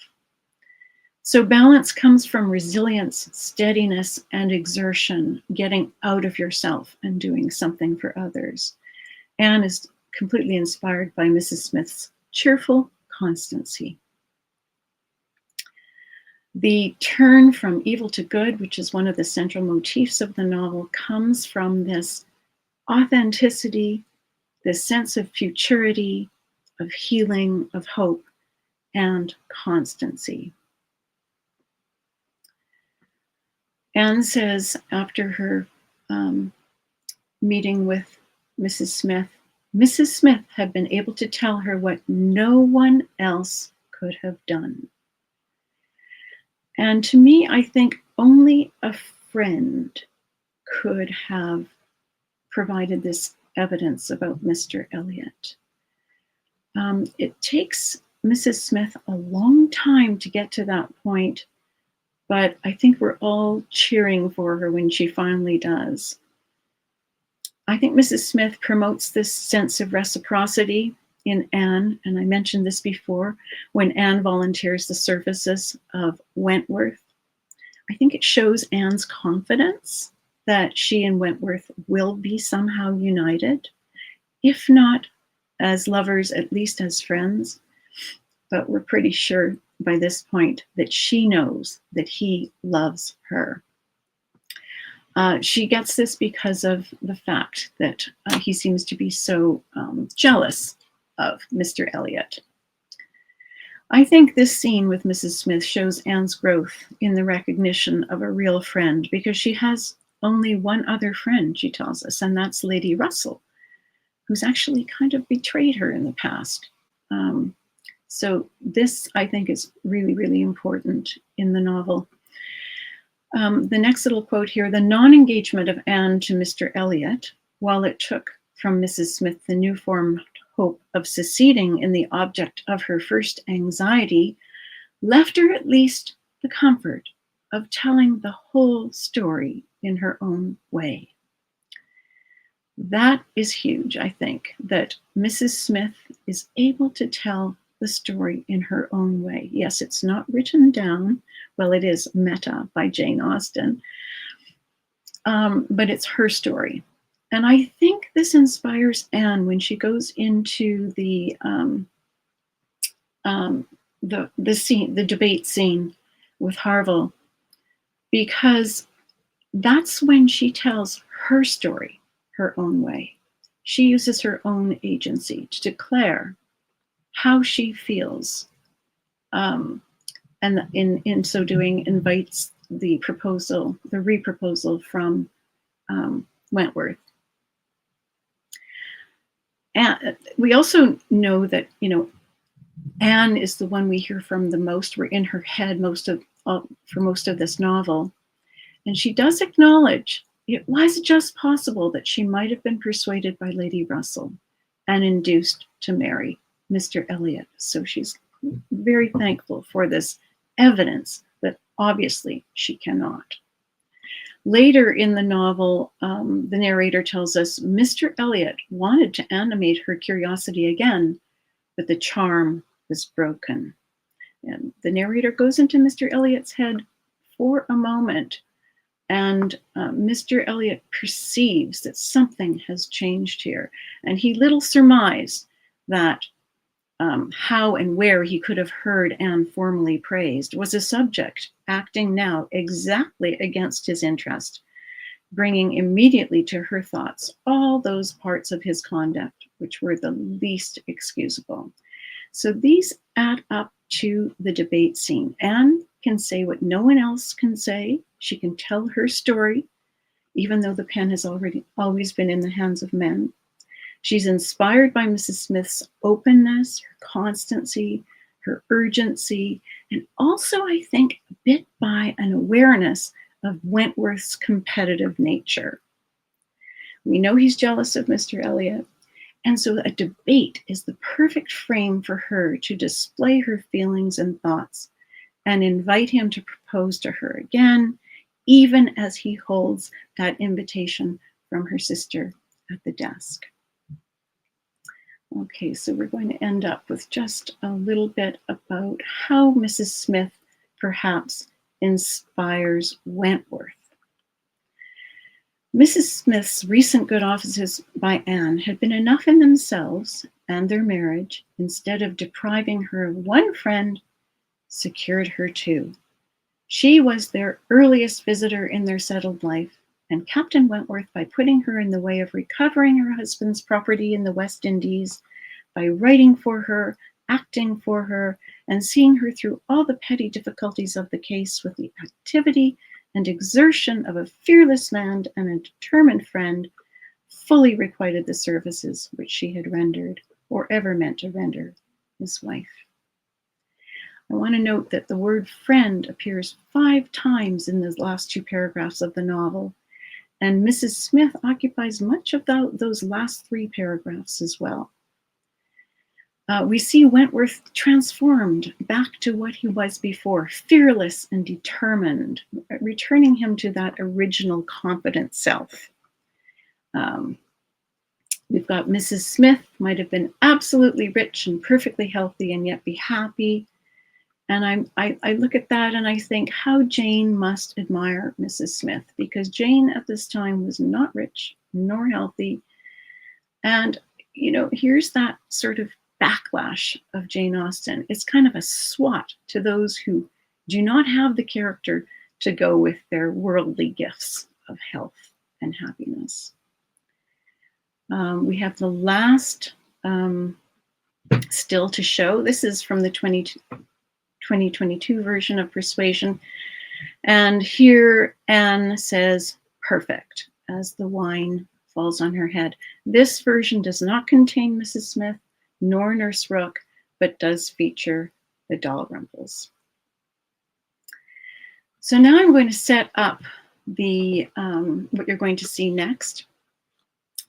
So balance comes from resilience, steadiness, and exertion, getting out of yourself and doing something for others. Anne is completely inspired by Mrs. Smith's cheerful constancy. The turn from evil to good, which is one of the central motifs of the novel, comes from this authenticity, this sense of futurity, of healing, of hope, and constancy. Anne says after her meeting with Mrs. Smith had been able to tell her what no one else could have done. And to me, I think only a friend could have provided this evidence about Mr. Elliot. It takes Mrs. Smith a long time to get to that point, but I think we're all cheering for her when she finally does. I think Mrs. Smith promotes this sense of reciprocity in Anne, and I mentioned this before, when Anne volunteers the services of Wentworth. I think it shows Anne's confidence that she and Wentworth will be somehow united, if not as lovers, at least as friends. But we're pretty sure by this point that she knows that he loves her. She gets this because of the fact that he seems to be so jealous of Mr. Elliot. I think this scene with Mrs. Smith shows Anne's growth in the recognition of a real friend, because she has only one other friend, she tells us, and that's Lady Russell, who's actually kind of betrayed her in the past. So this, I think, is really, really important in the novel. The next little quote here: the non-engagement of Anne to Mr. Elliot, while it took from Mrs. Smith the new formed hope of succeeding in the object of her first anxiety, left her at least the comfort of telling the whole story in her own way. That is huge, I think, that Mrs. Smith is able to tell the story in her own way. Yes, it's not written down. Well, it is meta by Jane Austen, but it's her story. And I think this inspires Anne when she goes into the scene, the debate scene with Harville, because that's when she tells her story her own way. She uses her own agency to declare how she feels, and in so doing invites the reproposal from Wentworth. And we also know that, Anne is the one we hear from the most. We're in her head for most of this novel, and she does acknowledge it was just possible that she might have been persuaded by Lady Russell and induced to marry Mr. Elliot. So she's very thankful for this evidence that obviously she cannot. Later in the novel, the narrator tells us Mr. Elliot wanted to animate her curiosity again, but the charm was broken. And the narrator goes into Mr. Elliot's head for a moment, and Mr. Elliot perceives that something has changed here, and he little surmised that how and where he could have heard Anne formally praised was a subject acting now exactly against his interest, bringing immediately to her thoughts all those parts of his conduct which were the least excusable. So these add up to the debate scene. Anne can say what no one else can say. She can tell her story, even though the pen has always been in the hands of men. She's inspired by Mrs. Smith's openness, her constancy, her urgency, and also, I think, a bit by an awareness of Wentworth's competitive nature. We know he's jealous of Mr. Elliot, and so a debate is the perfect frame for her to display her feelings and thoughts and invite him to propose to her again, even as he holds that invitation from her sister at the desk. Okay, so we're going to end up with just a little bit about how Mrs. Smith perhaps inspires Wentworth. Mrs. Smith's recent good offices by Anne had been enough in themselves and their marriage. Instead of depriving her of one friend, secured her two. She was their earliest visitor in their settled life, and Captain Wentworth, by putting her in the way of recovering her husband's property in the West Indies, by writing for her, acting for her, and seeing her through all the petty difficulties of the case with the activity and exertion of a fearless man and a determined friend, fully requited the services which she had rendered or ever meant to render his wife. I want to note that the word friend appears 5 times in the last 2 paragraphs of the novel, and Mrs. Smith occupies much of those last 3 paragraphs as well. We see Wentworth transformed back to what he was before, fearless and determined, returning him to that original competent self. We've got Mrs. Smith, might have been absolutely rich and perfectly healthy and yet be happy. And I look at that and I think how Jane must admire Mrs. Smith, because Jane at this time was not rich nor healthy. And, you know, here's that sort of backlash of Jane Austen. It's kind of a swat to those who do not have the character to go with their worldly gifts of health and happiness. We have the last still to show. This is from the 2022 version of Persuasion. And here Anne says, perfect, as the wine falls on her head. This version does not contain Mrs. Smith nor Nurse Rooke, but does feature the Dalrymples. So now I'm going to set up the what you're going to see next.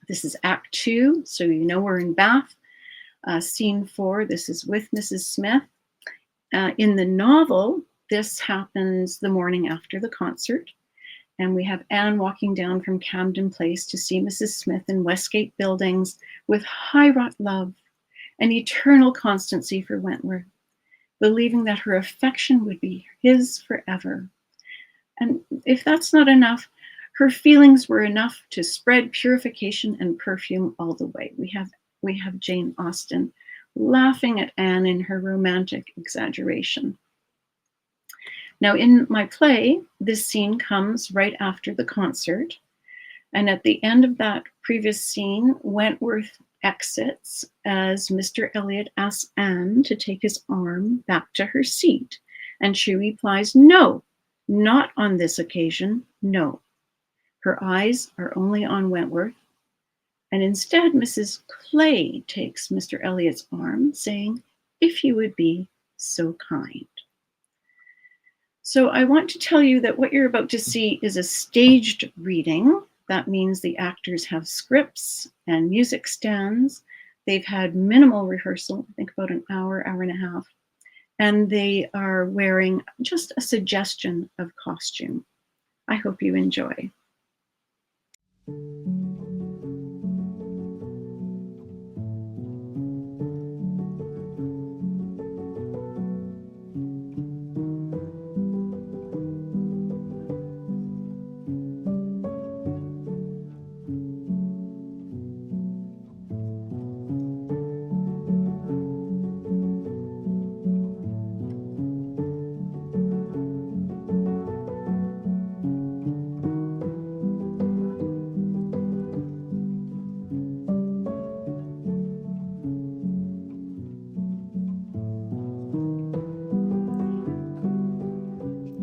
This is Act 2, so you know we're in Bath. Scene 4, this is with Mrs. Smith. In the novel, this happens the morning after the concert, and we have Anne walking down from Camden Place to see Mrs. Smith in Westgate Buildings with high-wrought love and eternal constancy for Wentworth, believing that her affection would be his forever. And if that's not enough, her feelings were enough to spread purification and perfume all the way. We have Jane Austen laughing at Anne in her romantic exaggeration. Now, in my play, this scene comes right after the concert. And at the end of that previous scene, Wentworth exits as Mr. Elliot asks Anne to take his arm back to her seat. And she replies, no, not on this occasion, no. Her eyes are only on Wentworth. And instead, Mrs. Clay takes Mr. Elliot's arm, saying, if you would be so kind. So I want to tell you that what you're about to see is a staged reading. That means the actors have scripts and music stands. They've had minimal rehearsal, I think about an hour, hour and a half. And they are wearing just a suggestion of costume. I hope you enjoy.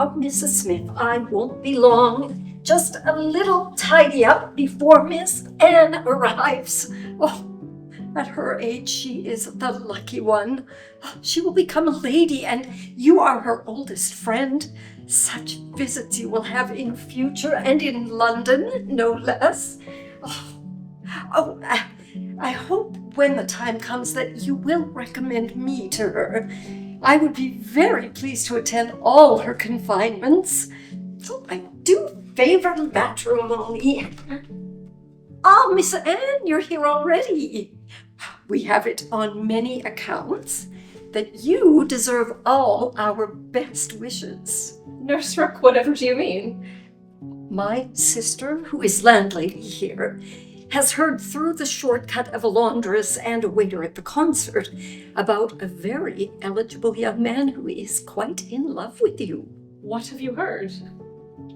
Oh, Mrs. Smith, I won't be long. Just a little tidy up before Miss Anne arrives. Oh, at her age, she is the lucky one. She will become a lady, and you are her oldest friend. Such visits you will have in future, and in London, no less. I hope when the time comes that you will recommend me to her. I would be very pleased to attend all her confinements. I do favor matrimony. Ah, Miss Anne, you're here already. We have it on many accounts that you deserve all our best wishes. Nurse Rooke, whatever do you mean? My sister, who is landlady here, has heard through the shortcut of a laundress and a waiter at the concert about a very eligible young man who is quite in love with you. What have you heard?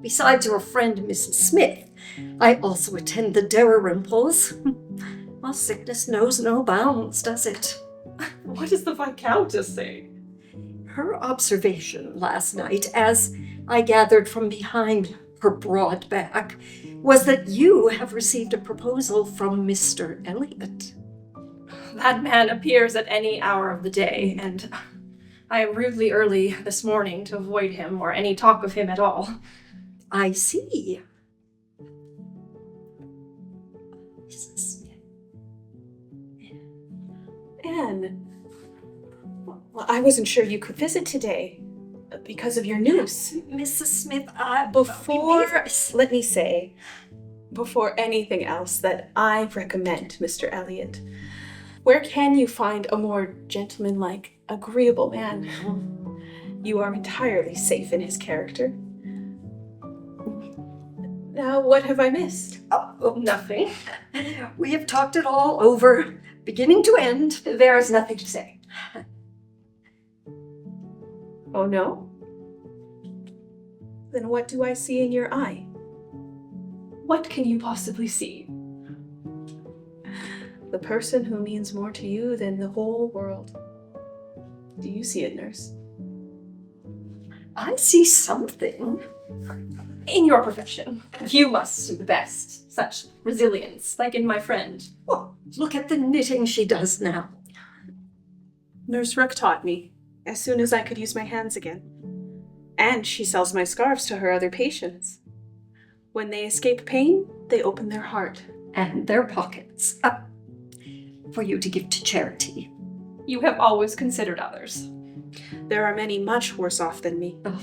Besides your friend, Mrs. Smith, I also attend the Dalrymples. Well, sickness knows no bounds, does it? What does the Viscountess say? Her observation last night, as I gathered from behind her broad back, was that you have received a proposal from Mr. Elliot. That man appears at any hour of the day, and I am rudely early this morning to avoid him or any talk of him at all. I see. Mrs. Smith. Anne, well, I wasn't sure you could visit today because of your news. Mrs. Smith, Let me say, before anything else, that I recommend Mr. Elliot. Where can you find a more gentlemanlike, agreeable man? You are entirely safe in his character. Now, what have I missed? Oh, nothing. We have talked it all over, beginning to end. There is nothing to say. Oh, no? Then what do I see in your eye? What can you possibly see? The person who means more to you than the whole world. Do you see it, nurse? I see something. In your profession, you must do the best. Such resilience, like in my friend. Oh, look at the knitting she does now. Nurse Rooke taught me, as soon as I could use my hands again. And she sells my scarves to her other patients. When they escape pain, they open their heart. And their pockets up for you to give to charity. You have always considered others. There are many much worse off than me. Oh,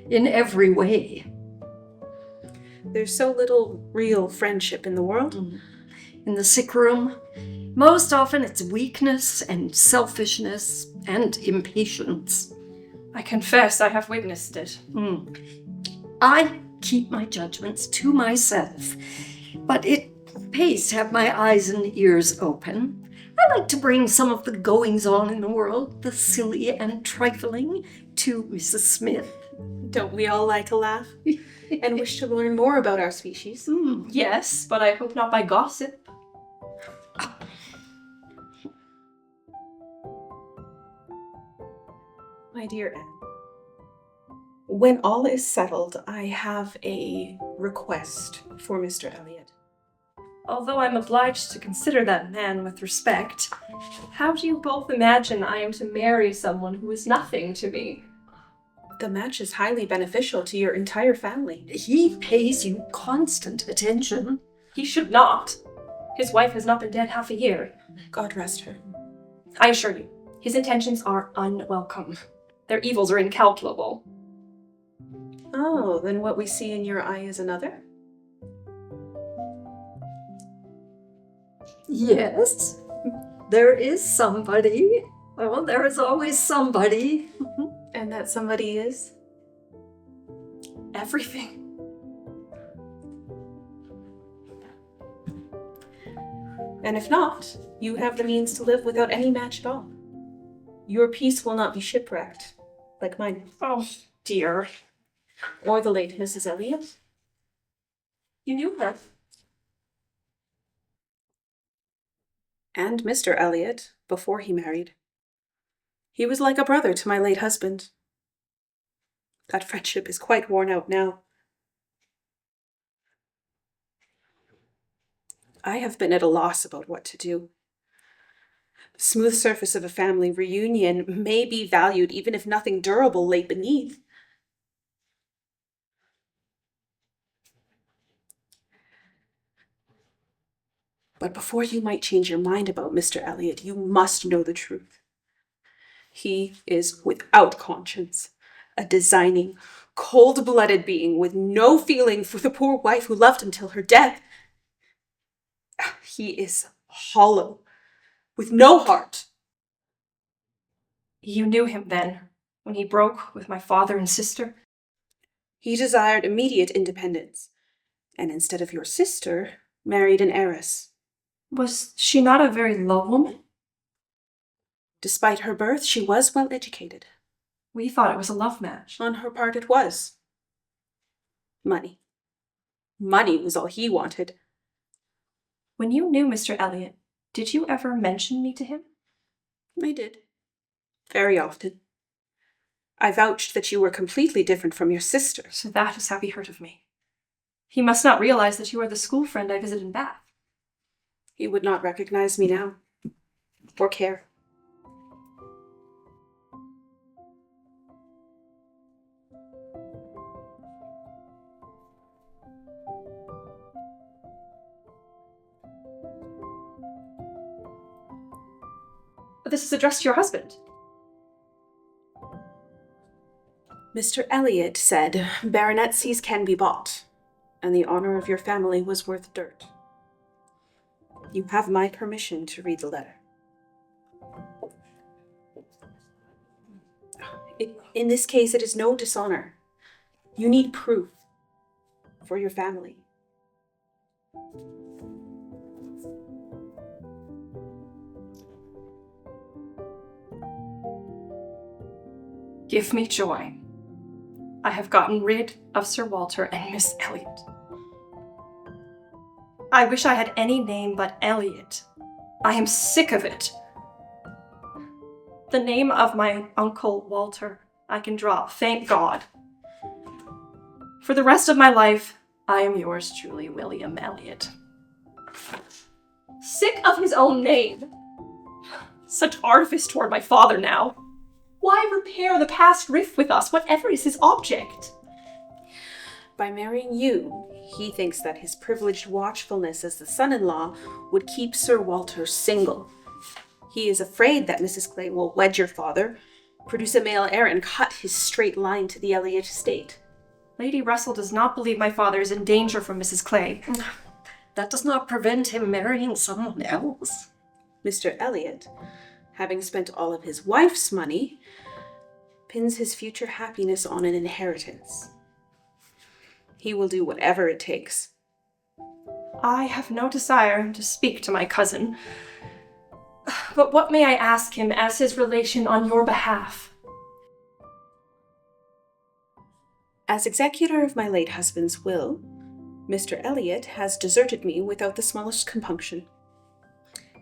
in every way. There's so little real friendship in the world. In the sick room, most often it's weakness and selfishness and impatience. I confess I have witnessed it. I keep my judgments to myself, but it pays to have my eyes and ears open. I like to bring some of the goings-on in the world, the silly and trifling, to Mrs. Smith. Don't we all like a laugh? And wish to learn more about our species? Yes, but I hope not by gossip. My dear Anne, when all is settled, I have a request for Mr. Elliot. Although I'm obliged to consider that man with respect, how do you both imagine I am to marry someone who is nothing to me? The match is highly beneficial to your entire family. He pays you constant attention. He should not. His wife has not been dead half a year. God rest her. I assure you, his intentions are unwelcome. Their evils are incalculable. Oh, then what we see in your eye is another? Yes, there is somebody. Well, there is always somebody. And that somebody is? Everything. And if not, you have the means to live without any match at all. Your peace will not be shipwrecked, like mine. Oh, dear. Or the late Mrs. Elliot. You knew her. And Mr. Elliot, before he married. He was like a brother to my late husband. That friendship is quite worn out now. I have been at a loss about what to do. The smooth surface of a family reunion may be valued even if nothing durable lay beneath. But before you might change your mind about Mr. Elliot, you must know the truth. He is without conscience, a designing, cold-blooded being with no feeling for the poor wife who loved him till her death. He is hollow, with no heart. You knew him then, when he broke with my father and sister? He desired immediate independence, and instead of your sister, married an heiress. Was she not a very low woman? Despite her birth, she was well educated. We thought it was a love match. On her part, it was. Money. Money was all he wanted. When you knew Mr. Elliot, did you ever mention me to him? I did. Very often. I vouched that you were completely different from your sister. So that is how he heard of me. He must not realize that you are the school friend I visited in Bath. He would not recognize me now, or care. But this is addressed to your husband. Mr. Elliot said baronetcies can be bought, and the honor of your family was worth dirt. You have my permission to read the letter. In this case, it is no dishonor. You need proof for your family. Give me joy. I have gotten rid of Sir Walter and Miss Elliot. I wish I had any name but Elliot. I am sick of it. The name of my uncle Walter I can drop, thank God. For the rest of my life, I am yours truly, William Elliot. Sick of his own name. Such artifice toward my father now. Why repair the past rift with us, whatever is his object? By marrying you, he thinks that his privileged watchfulness as the son-in-law would keep Sir Walter single. He is afraid that Mrs. Clay will wed your father, produce a male heir, and cut his straight line to the Elliot estate. Lady Russell does not believe my father is in danger from Mrs. Clay. That does not prevent him marrying someone else. Mr. Elliot, having spent all of his wife's money, pins his future happiness on an inheritance. He will do whatever it takes. I have no desire to speak to my cousin. But what may I ask him as his relation on your behalf? As executor of my late husband's will, Mr. Elliot has deserted me without the smallest compunction.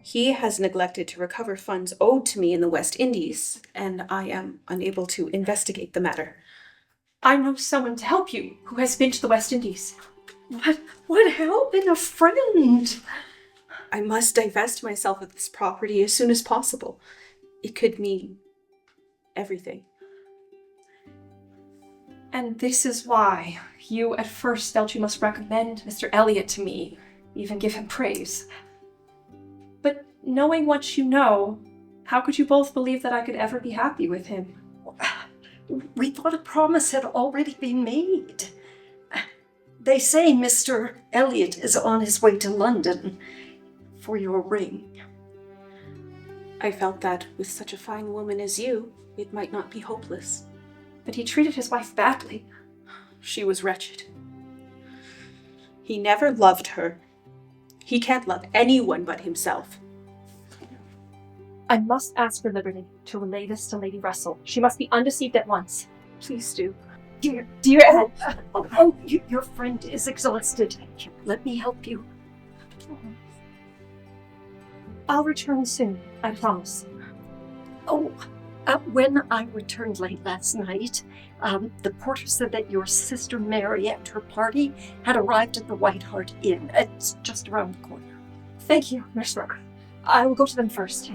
He has neglected to recover funds owed to me in the West Indies, and I am unable to investigate the matter. I know someone to help you who has been to the West Indies. What help in a friend? I must divest myself of this property as soon as possible. It could mean everything. And this is why you at first felt you must recommend Mr. Elliot to me, even give him praise. But knowing what you know, how could you both believe that I could ever be happy with him? We thought a promise had already been made. They say Mr. Elliot is on his way to London for your ring. I felt that with such a fine woman as you, it might not be hopeless. But he treated his wife badly. She was wretched. He never loved her. He can't love anyone but himself. I must ask for liberty to relay this to Lady Russell. She must be undeceived at once. Please do. Dear Anne. Your friend is exhausted. Let me help you. I'll return soon, I promise. When I returned late last night, the porter said that your sister Mary and her party had arrived at the White Hart Inn. It's just around the corner. Thank you, Nurse Rooke. I will go to them first.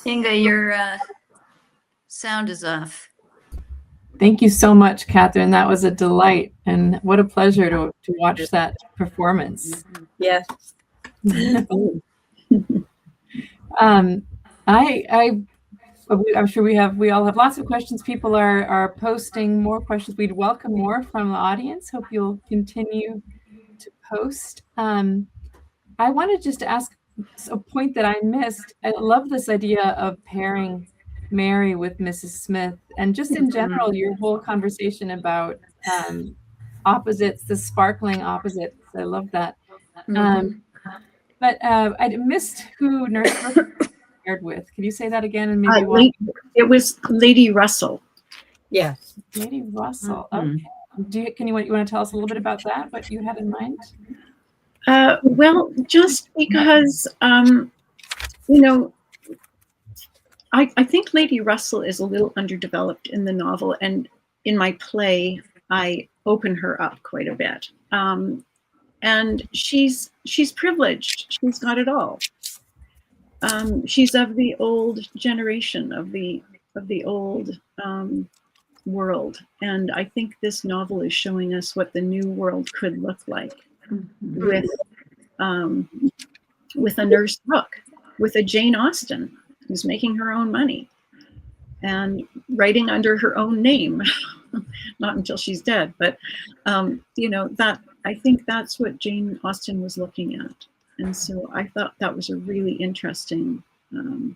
Inga, your sound is off. Thank you so much, Catherine. That was a delight, and what a pleasure to watch that performance. Yes. I'm sure we all have lots of questions. People are posting more questions. We'd welcome more from the audience. Hope you'll continue to post. I wanted just to ask a point that I missed. I love this idea of pairing Mary with Mrs. Smith, and just in general, your whole conversation about opposites, the sparkling opposites. I love that. But I missed who Nurse Rooke paired with. Can you say that again? And maybe why? It was Lady Russell. Yes. Lady Russell. Okay. You want to tell us a little bit about that? What you had in mind? Well, just because I think Lady Russell is a little underdeveloped in the novel, and in my play, I open her up quite a bit. And she's privileged. She's got it all. She's of the old generation, of the old world, and I think this novel is showing us what the new world could look like with a Nurse Rooke, with a Jane Austen who's making her own money and writing under her own name. Not until she's dead, but that I think that's what Jane Austen was looking at, and so I thought that was a really interesting kind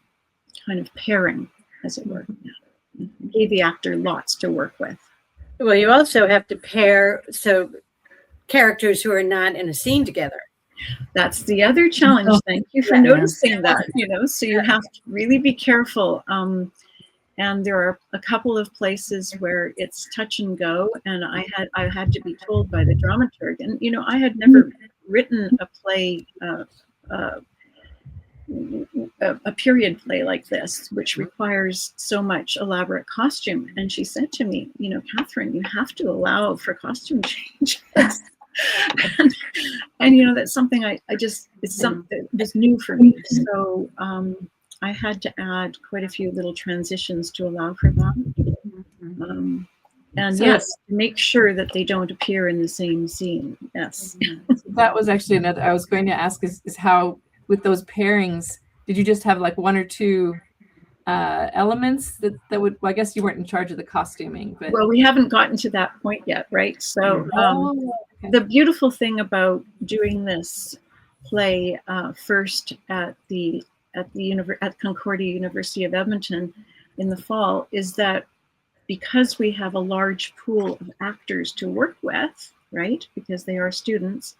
of pairing, as it were. Gave the actor lots to work with. Well, you also have to pair characters who are not in a scene together. That's the other challenge. Thank you for noticing that. So you have to really be careful. And there are a couple of places where it's touch and go, and I had to be told by the dramaturg. And I had never written a play, a period play like this, which requires so much elaborate costume. And she said to me, Catherine, you have to allow for costume changes. and that's something it's something that's new for me. So I had to add quite a few little transitions to allow for that. And So- yes, make sure that they don't appear in the same scene. Yes. That was actually another. I was going to ask is how with those pairings, did you just have like one or two elements that would? Well, I guess you weren't in charge of the costuming, but Well, we haven't gotten to that point yet, right? So okay. the beautiful thing about doing this play first at Concordia University of Edmonton in the fall is that because we have a large pool of actors to work with, right? Because they are students,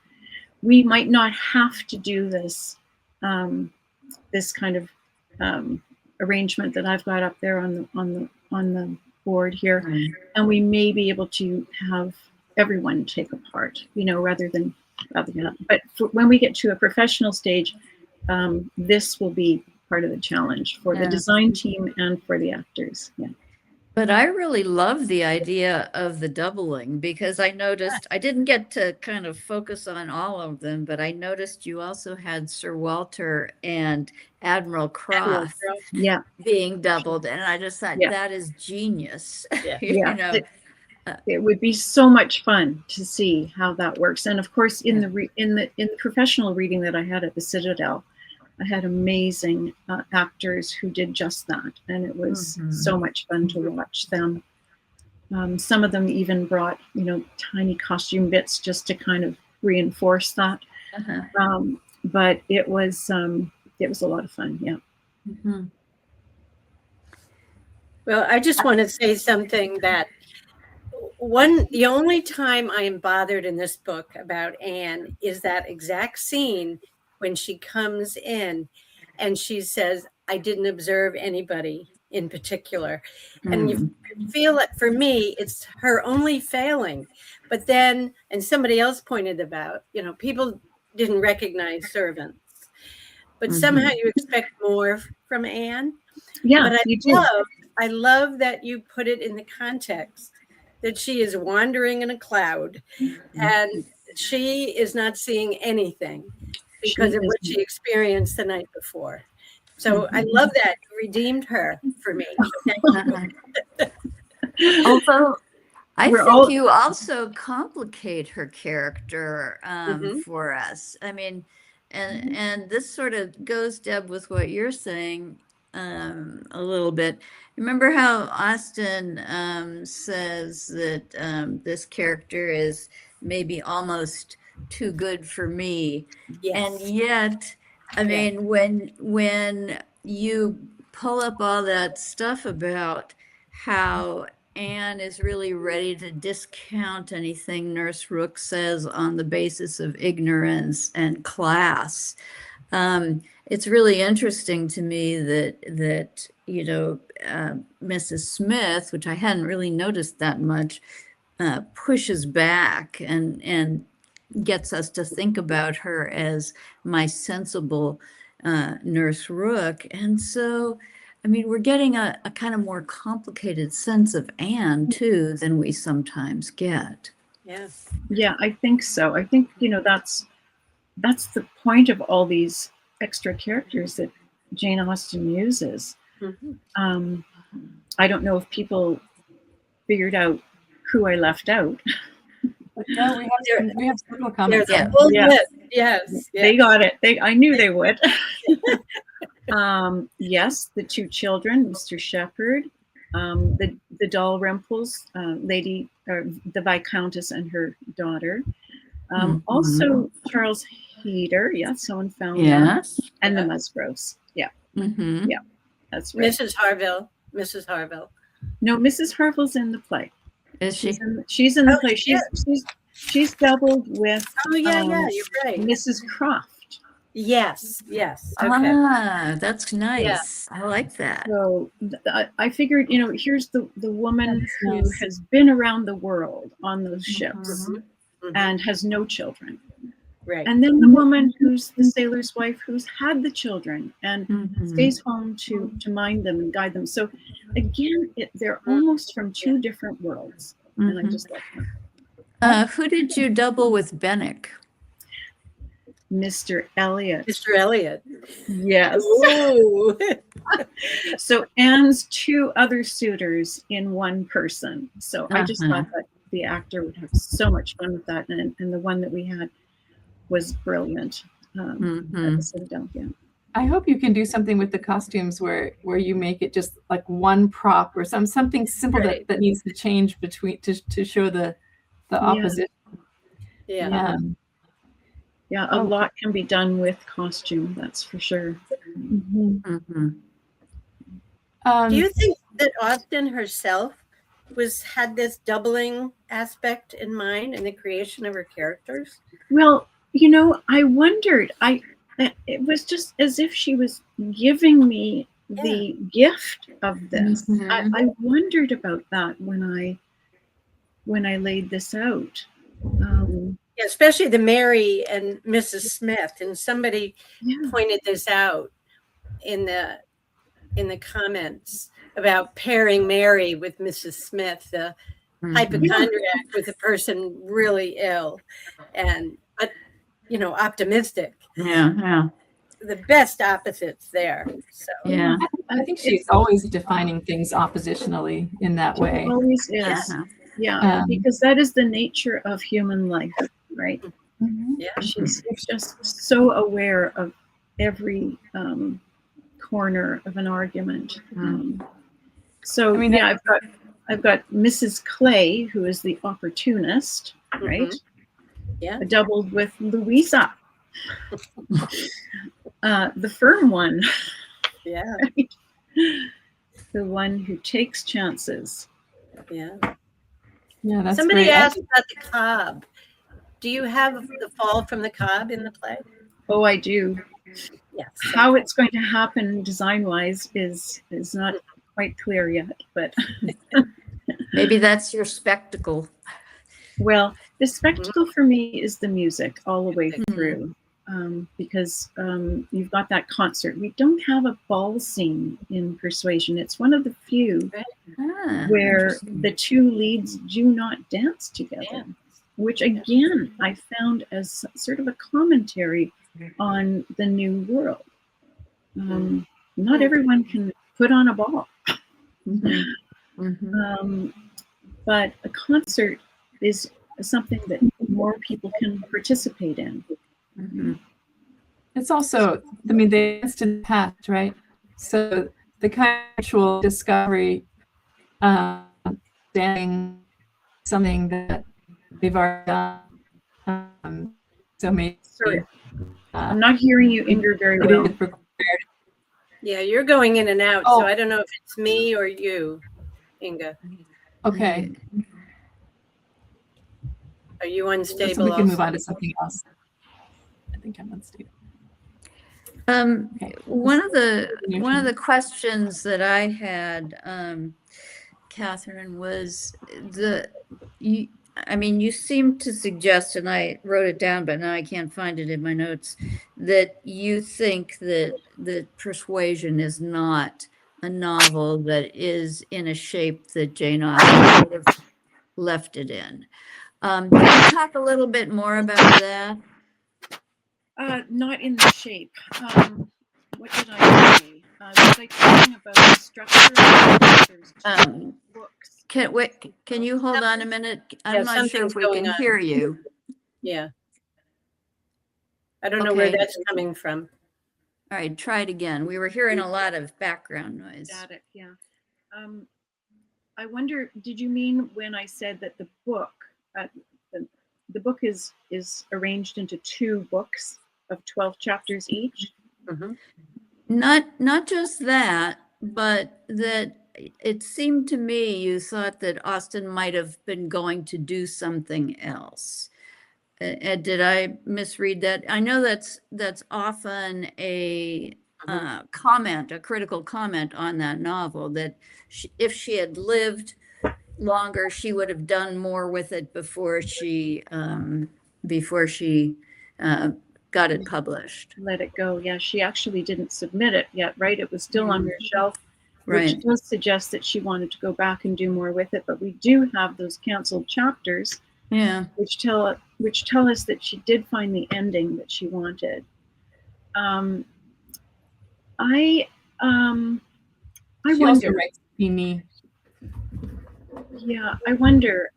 we might not have to do this this kind of arrangement that I've got up there on the board here, and we may be able to have everyone take a part, rather than. But when we get to a professional stage, this will be part of the challenge for the design team and for the actors. Yeah. But I really love the idea of the doubling, because I noticed, I didn't get to kind of focus on all of them, but I noticed you also had Sir Walter and Admiral Croft Yeah. being doubled. And I just thought Yeah. that is genius. Yeah. It would be so much fun to see how that works. And of course, in the professional reading that I had at the Citadel, I had amazing actors who did just that, and it was so much fun to watch them. Some of them even brought, tiny costume bits just to kind of reinforce that. But it was a lot of fun. Yeah. Well, I just want to say something that the only time I am bothered in this book about Anne is that exact scene when she comes in and she says, I didn't observe anybody in particular. And you feel that for me, it's her only failing. But then, and somebody else pointed about, people didn't recognize servants. But somehow you expect more from Anne. Yeah, but you do. I love that you put it in the context that she is wandering in a cloud and she is not seeing anything because of what she experienced the night before. So I love that you redeemed her for me. Thank you. Although I We're think all- you also complicate her character Mhm. for us. I mean, and this sort of goes, Deb, with what you're saying a little bit. Remember how Austen says that this character is maybe almost too good for me, and Yes. yet, I mean, when you pull up all that stuff about how Anne is really ready to discount anything Nurse Rooke says on the basis of ignorance and class. It's really interesting to me that Mrs. Smith, which I hadn't really noticed that much, pushes back and gets us to think about her as my sensible Nurse Rooke. And so, I mean, we're getting a kind of more complicated sense of Anne, too, than we sometimes get. Yes. Yeah, I think so. I think, that's the point of all these extra characters that Jane Austen uses. Mhm. I don't know if people figured out who I left out. No, we have several comments. There's a Yeah. whole Yeah. list. Yes. They got it. I knew they would. Yes, the two children, Mr. Shepherd, the Dalrymples, the Viscountess and her daughter. Also Charles Hayter, someone found that. Yes. And the Musgroves. Yeah, Mm-hmm. Yeah. That's right. Mrs. Harville. No, Mrs. Harville's in the play. Is she? She's in the Oh, play. she She's doubled with Oh yeah, you're right. Mrs. Croft. Yes. Okay. Ah, that's nice. I like that. So I figured, here's the woman That's who nice. has been around the world on those ships Mhm. and has no children. Right. And then the woman who's the sailor's wife who's had the children and Mhm. stays home to mind them and guide them. So again, they're almost from two different worlds. And I Mhm. just love them. Who did you double with Bennick? Mr. Elliot. Mr. Elliot. Yes. Ooh. So Anne's two other suitors in one person. So I just thought that the actor would have so much fun with that. And the one that we had was brilliant. At the Citadel, yeah. I hope you can do something with the costumes where you make it just like one prop or something simple Right. that needs to change between to show the opposition. Yeah. Yeah, a lot can be done with costume, that's for sure. Mm-hmm. Do you think that Austen herself had this doubling aspect in mind in the creation of her characters? Well, I wondered. It was just as if she was giving me the gift of this. Mhm. I wondered about that when I laid this out. Yeah, especially the Mary and Mrs. Smith, and somebody pointed this out in the comments about pairing Mary with Mrs. Smith, the hypochondriac with a person really ill, and optimistic. Yeah. The best opposites there. So Yeah. I think she's always defining things oppositionally in that way. Always is. Yeah, because that is the nature of human life, right? yeah, She's just so aware of every corner of an argument. So I mean, I've got Mrs. Clay, who is the opportunist, right? Yeah. Doubled with Louisa, the firm one. Yeah. Right? The one who takes chances. Yeah. Yeah, that's Somebody great. asked about the cob. Do you have the fall from the cob in the play? Oh, I do. Yes. How it's going to happen design-wise is not quite clear yet, but Maybe that's your spectacle. well, the spectacle for me is the music all the way through, because you've got that concert. We don't have a ball scene in Persuasion. It's one of the few where the two leads do not dance together, which again I found as sort of a commentary on the new world. not everyone can put on a ball. Mhm. But a concert is something that more people can participate in. Mhm. It's also, I mean, they dance to the past, right? So the kind of ritual discovery, dancing, something that they've already done. So maybe Sorry, I'm not hearing you, Inger, very well. Yeah, you're going in and out, Oh. so I don't know if it's me or you, Inga. Okay. Are you So unstable? we can move also? on to something else. I think I'm unstable. Okay. One of the questions that I had, Catherine, was you seem to suggest, and I wrote it down, but now I can't find it in my notes, that you think that Persuasion is not a novel that is in a shape that Jane Austen would have left it in. Can you talk a little bit more about that? Not in the shape. What did I say? Was I talking about the structure of the characters, books? Can you hold on a minute? I'm not sure if we can hear you. Yeah. I don't know where that's coming from. All right, try it again. We were hearing a lot of background noise. Static, yeah. I wonder, did you mean when I said that the book is arranged into 2 books of 12 chapters each? Mm-hmm. Not just that, but that it seemed to me you thought that Austen might have been going to do something else. Did I misread that? I know that's often a comment, a critical comment on that novel, that if she had lived longer, she would have done more with it before she got it published. Let it go. Yeah, she actually didn't submit it yet, right? It was still on her shelf, which Right. does suggest that she wanted to go back and do more with it. But we do have those canceled chapters, Yeah. which tell us that she did find the ending that she wanted. I She wonder. also writes Beanie. Yeah, I wonder.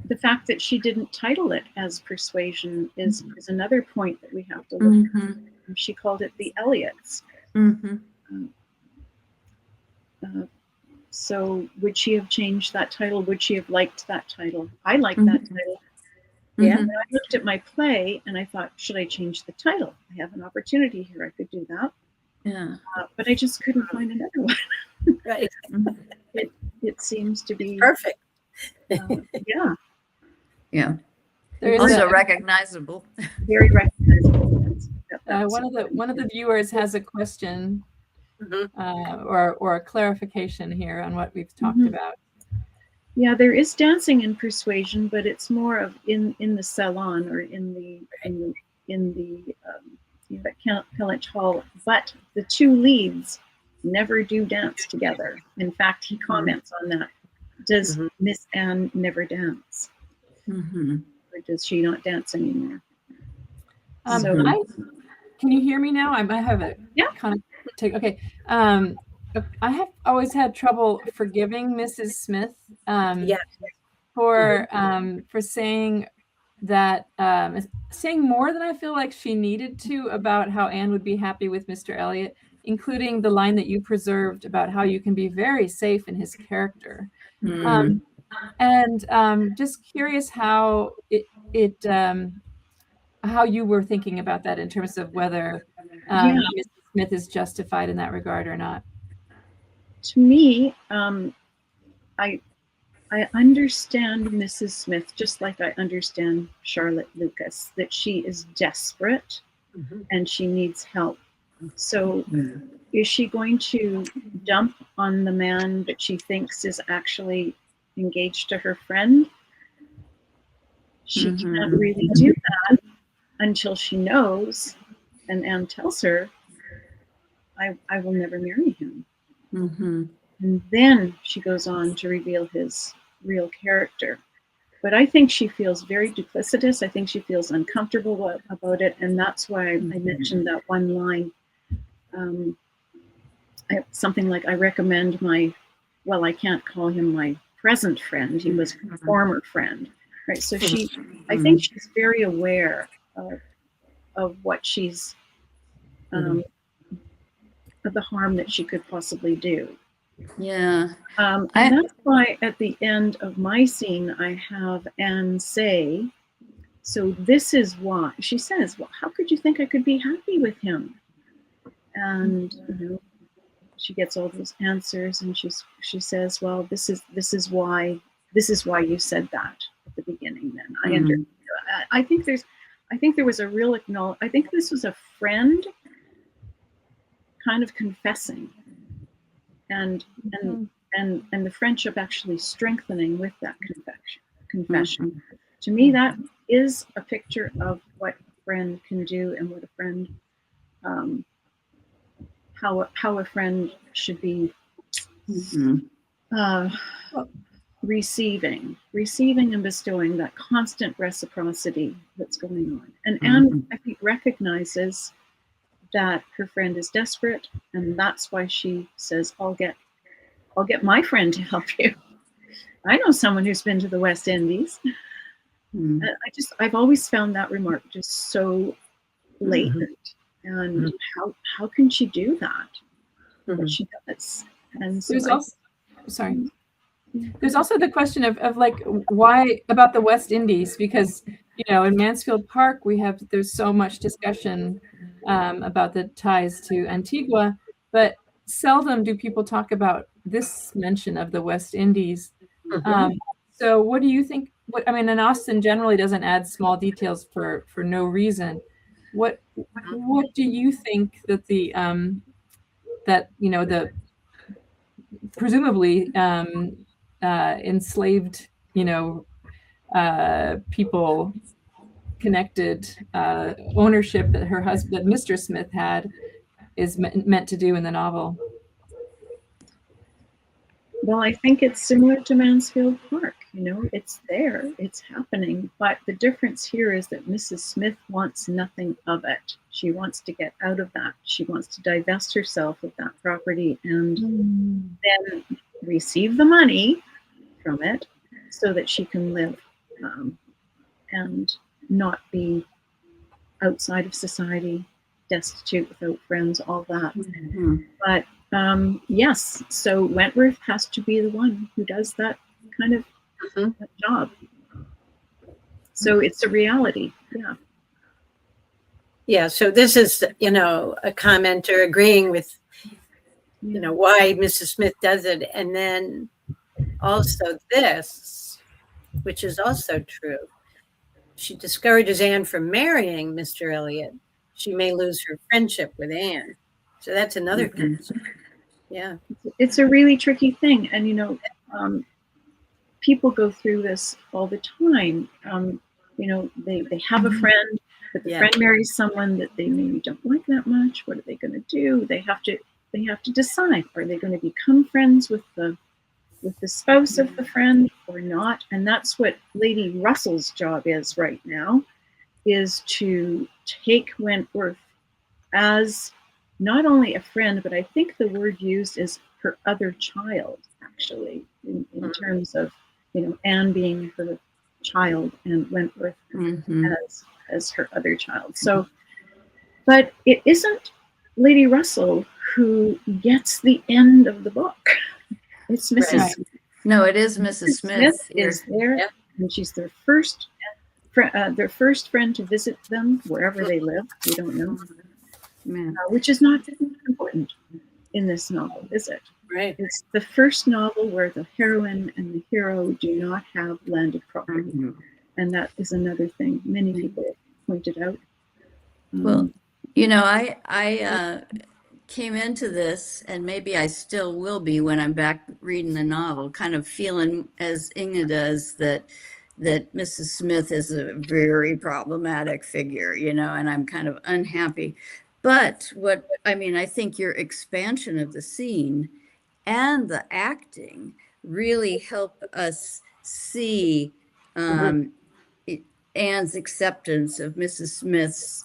The fact that she didn't title it as Persuasion is another point that we have to look at. She called it The Elliots. So would she have changed that title? Would she have liked that title? I like that title. Yeah. And I looked at my play and I thought, should I change the title? I have an opportunity here. I could do that. Yeah. But I just couldn't find another one. Right. It seems to be perfect. Yeah. Yeah. There's also recognizable. Very recognizable. One of the viewers has a question or a clarification here on what we've talked about. Yeah, there is dancing in Persuasion, but it's more of in the salon or in the Kellynch Hall. But the 2 leads never do dance together. In fact, he comments on that. Does Miss Anne never dance? Or does she not dance anymore? Can you hear me now? I might have it. Kind of take. Okay. I have always had trouble forgiving Mrs. Smith for saying that saying more than I feel like she needed to about how Anne would be happy with Mr. Elliot, including the line that you preserved about how you can be very safe in his character. And just curious how how you were thinking about that in terms of whether Mrs. Smith is justified in that regard or not. To me, I understand Mrs. Smith just like I understand Charlotte Lucas, that she is desperate and she needs help. So is she going to dump on the man that she thinks is actually engaged to her friend? She can't really do that until she knows, and Anne tells her, I will never marry him. And then she goes on to reveal his real character. But I think she feels very duplicitous. I think she feels uncomfortable about it, and that's why I mentioned that one line, something like, "I recommend my," well, I can't call him my present friend. He was a former friend, right? So I think she's very aware of what she's, of the harm that she could possibly do. Yeah. And that's why at the end of my scene, I have Anne say, "So this is why," she says, "Well, how could you think I could be happy with him?" And, she gets all those answers, and she says, "Well, this is why you said that at the beginning." Then I think there was a real I think this was a friend kind of confessing, and the friendship actually strengthening with that confession. To me, that is a picture of what a friend can do, and what a friend, how a friend should be receiving and bestowing that constant reciprocity that's going on. And Anne, I think, recognizes that her friend is desperate, and that's why she says, I'll get my friend to help you. I know someone who's been to the West Indies." I've always found that remark just so latent. And how can she do that? But she does. And so there's also the question of like, why about the West Indies? Because, in Mansfield Park, there's so much discussion about the ties to Antigua, but seldom do people talk about this mention of the West Indies. So what do you think? And Austen generally doesn't add small details for no reason. What do you think that the presumably enslaved, people connected ownership that that Mr. Smith had is meant to do in the novel? Well, I think it's similar to Mansfield Park. It's there, it's happening. But the difference here is that Mrs. Smith wants nothing of it. She wants to get out of that. She wants to divest herself of that property and then receive the money from it so that she can live and not be outside of society, destitute, without friends, all that. But yes, so Wentworth has to be the one who does that kind of that job. So it's a reality. Yeah, so this is, a commenter agreeing with, why Mrs. Smith does it. And then also this, which is also true. She discourages Anne from marrying Mr. Elliot. She may lose her friendship with Anne. So that's another concern. Yeah. It's a really tricky thing. And, people go through this all the time. They have a friend, but the friend marries someone that they maybe don't like that much. What are they going to do? They have to decide. Are they going to become friends with the spouse of the friend or not? And that's what Lady Russell's job is right now, is to take Wentworth as not only a friend, but I think the word used is her other child, actually, in terms of, Anne being her child and Wentworth as her other child. So, but it isn't Lady Russell who gets the end of the book. It's Mrs. Smith. No, it is Mrs. Smith is there, and she's their first friend to visit them wherever they live. We don't know, which is not important in this novel, is it? Right. It's the first novel where the heroine and the hero do not have landed property, and that is another thing many people pointed out. Well, I came into this, and maybe I still will be when I'm back reading the novel, kind of feeling, as Inga does, that Mrs. Smith is a very problematic figure, and I'm kind of unhappy. But I think your expansion of the scene and the acting really help us see Anne's acceptance of Mrs. Smith's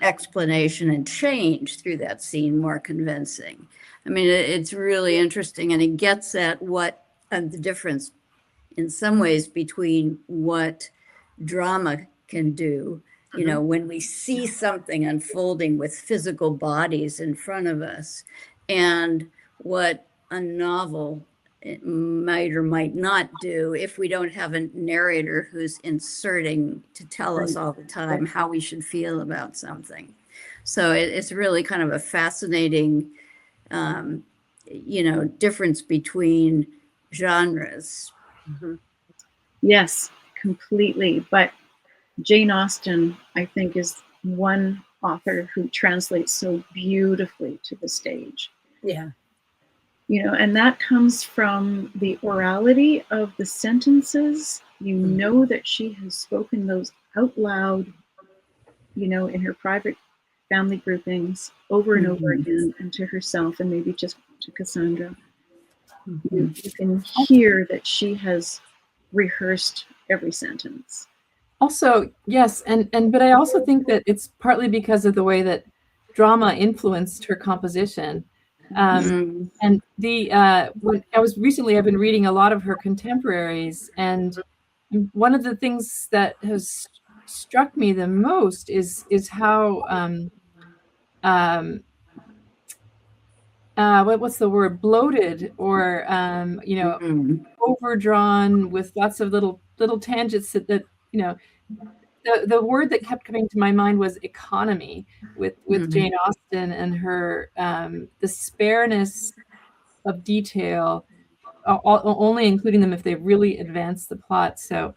explanation and change through that scene more convincing. I mean, it's really interesting, and it gets at what the difference in some ways between what drama can do, you know, when we see something unfolding with physical bodies in front of us, and what a novel it might or might not do if we don't have a narrator who's inserting to tell us all the time how we should feel about something. So it's really kind of a fascinating, you know, difference between genres. Yes, completely. But Jane Austen, I think, is one author who translates so beautifully to the stage. Yeah. You know, and that comes from the orality of the sentences. You know that she has spoken those out loud, you know, in her private family groupings over and over again, and to herself, and maybe just to Cassandra. You can hear that she has rehearsed every sentence. Also, yes, but I also think that it's partly because of the way that drama influenced her composition. And when I've been reading a lot of her contemporaries, and one of the things that has struck me the most is how what's the word, bloated, or you know, overdrawn with lots of little tangents that you know. The word that kept coming to my mind was economy with Jane Austen, and her the spareness of detail, only including them if they really advance the plot. So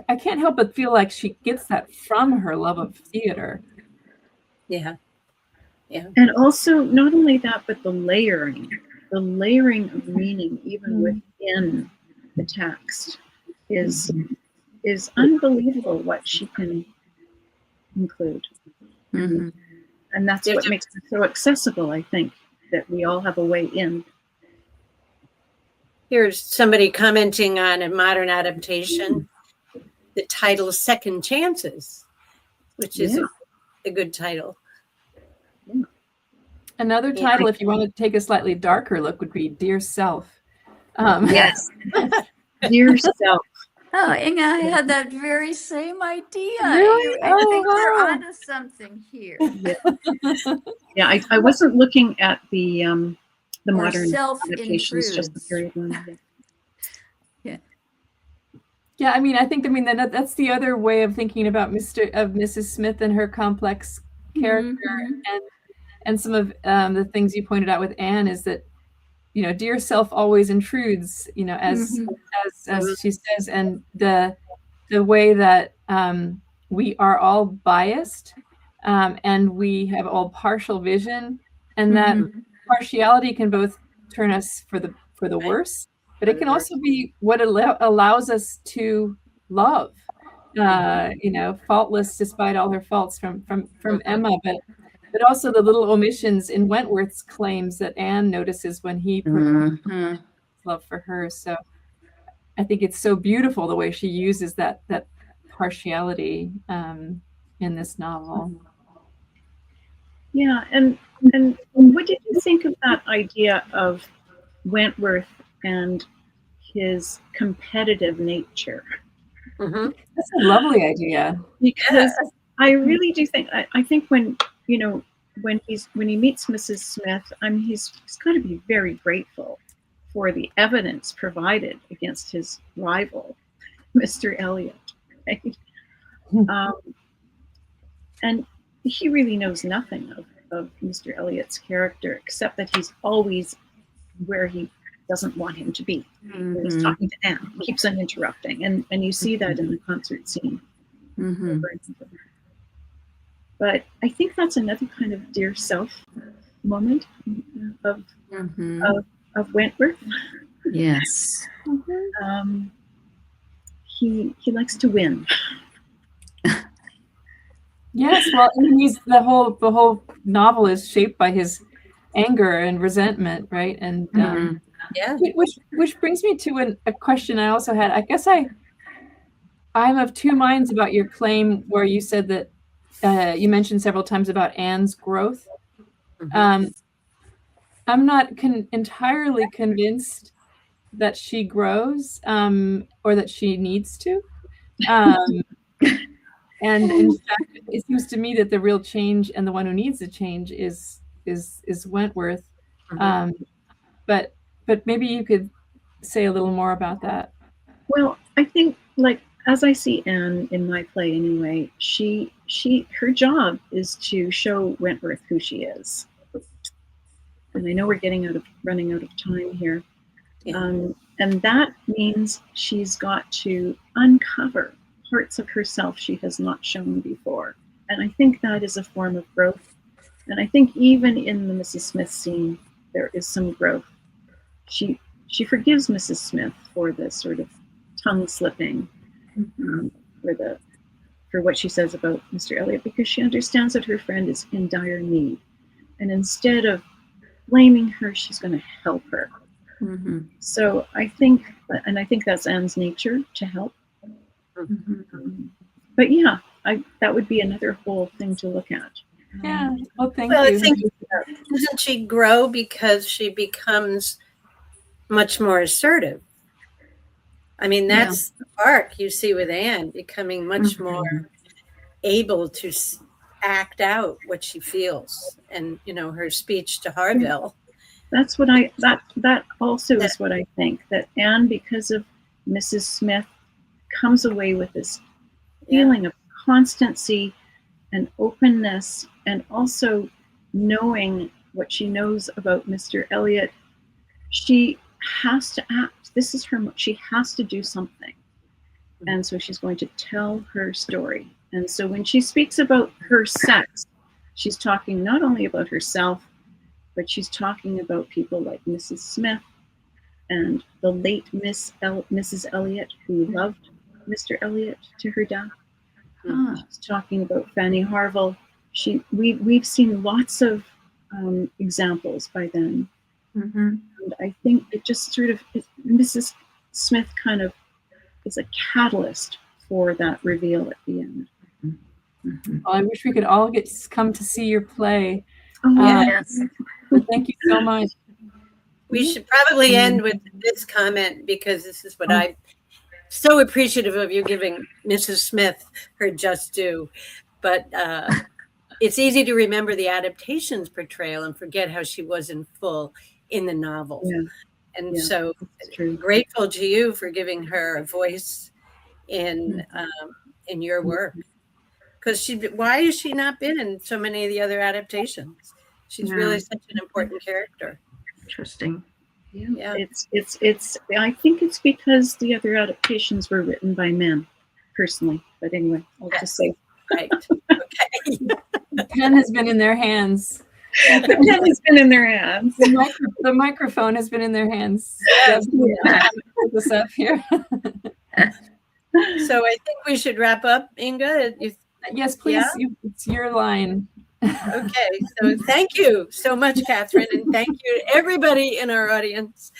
I can't help but feel like she gets that from her love of theater. Yeah. And also, not only that, but the layering of meaning, even within the text, is unbelievable what she can include. And that's what makes it so accessible, I think, that we all have a way in. Here's somebody commenting on a modern adaptation. The title Second Chances, which is a good title. Another title, if you want to take a slightly darker look, would be Dear Self. Yes. Dear Self. Oh, Inga, I had that very same idea. Really? I think we're onto something here. Yeah, I wasn't looking at the modern self-intrudes. just the period one. Yeah, I mean that's the other way of thinking about Mrs. Smith and her complex character, and some of the things you pointed out with Anne is that, you know, dear self always intrudes, you know, as she says, and the way that we are all biased, and we have all partial vision, and that partiality can both turn us for the worse, but it can also be what allows us to love, you know, faultless despite all her faults from Emma, but also the little omissions in Wentworth's claims that Anne notices when he proclaims love for her. So I think it's so beautiful the way she uses that partiality in this novel. Yeah, and what did you think of that idea of Wentworth and his competitive nature? That's a lovely idea. Because I really do think I think when, you know, when he meets Mrs. Smith, I mean, he's got to be very grateful for the evidence provided against his rival, Mr. Elliot. Right? And he really knows nothing of Mr. Elliot's character, except that he's always where he doesn't want him to be. When he's talking to Anne, he keeps on interrupting, and you see that in the concert scene. But I think that's another kind of dear self moment of Wentworth. Yes. He likes to win. Yes, well, I mean, the whole novel is shaped by his anger and resentment, right? And which brings me to a question I also had. I guess I'm of two minds about your claim where you said that you mentioned several times about Anne's growth. I'm not entirely convinced that she grows or that she needs to. And in fact, it seems to me that the real change and the one who needs the change is Wentworth. But maybe you could say a little more about that. Well, I think, like, as I see Anne in my play anyway, her job is to show Wentworth who she is. And I know we're running out of time here. And that means she's got to uncover parts of herself she has not shown before. And I think that is a form of growth. And I think even in the Mrs. Smith scene, there is some growth. She forgives Mrs. Smith for the sort of tongue slipping, for what she says about Mr. Elliot, because she understands that her friend is in dire need. And instead of blaming her, she's going to help her. So I think that's Anne's nature, to help. But yeah, that would be another whole thing to look at. Yeah. Well, thank you. I think, doesn't she grow because she becomes much more assertive? I mean, that's the arc you see with Anne, becoming much more able to act out what she feels, and her speech to Harville. That's what that also is what I think, that Anne, because of Mrs. Smith, comes away with this feeling of constancy and openness, and also knowing what she knows about Mr. Elliot. She has to act. This is she has to do something. And so she's going to tell her story. And so when she speaks about her sex, she's talking not only about herself, but she's talking about people like Mrs. Smith and the late Mrs. Elliot, who loved Mr. Elliot to her death. She's talking about Fanny Harville. We've seen lots of examples by then. And I think it just sort of, Mrs. Smith kind of is a catalyst for that reveal at the end. Well, I wish we could all come to see your play. Yes. Thank you so much. We should probably end with this comment, because this is what I'm so appreciative of you giving Mrs. Smith her just due. But it's easy to remember the adaptation's portrayal and forget how she was in full in the novel. So grateful to you for giving her a voice in your work. Because why has she not been in so many of the other adaptations? She's really such an important character. Interesting. Yeah. It's I think it's because the other adaptations were written by men, personally. But anyway, I'll just say. Right. Okay. The pen has been in their hands. The pen has been in their hands. The microphone has been in their hands. Put this up here. So I think we should wrap up, Inga. Yes, please. It's your line. Okay, so thank you so much, Katherine, and thank you to everybody in our audience.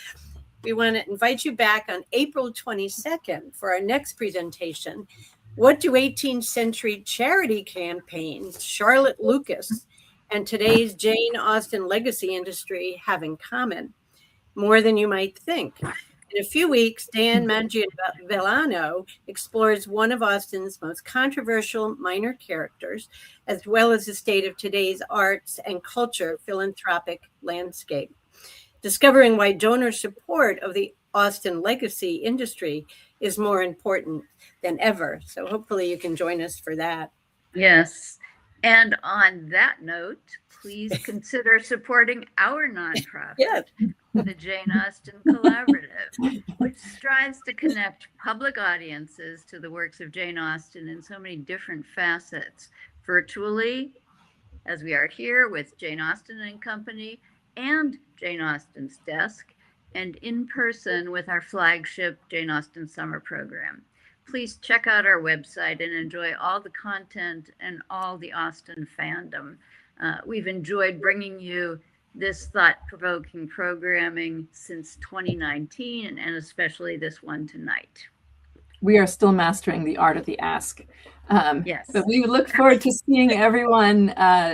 We want to invite you back on April 22nd for our next presentation. What do 18th century charity campaigns, Charlotte Lucas, and today's Jane Austen legacy industry have in common? More than you might think. In a few weeks, Dan Mangiavellano explores one of Austen's most controversial minor characters, as well as the state of today's arts and culture philanthropic landscape, discovering why donor support of the Austen legacy industry is more important than ever. So hopefully you can join us for that. Yes. And on that note, please consider supporting our nonprofit, the Jane Austen Collaborative, which strives to connect public audiences to the works of Jane Austen in so many different facets, virtually, as we are here with Jane Austen and Company and Jane Austen's Desk, and in person with our flagship Jane Austen Summer Program. Please check out our website and enjoy all the content and all the Austen fandom. We've enjoyed bringing you this thought-provoking programming since 2019, and especially this one tonight. we are still mastering the art of the ask. Yes. But we would look forward to seeing everyone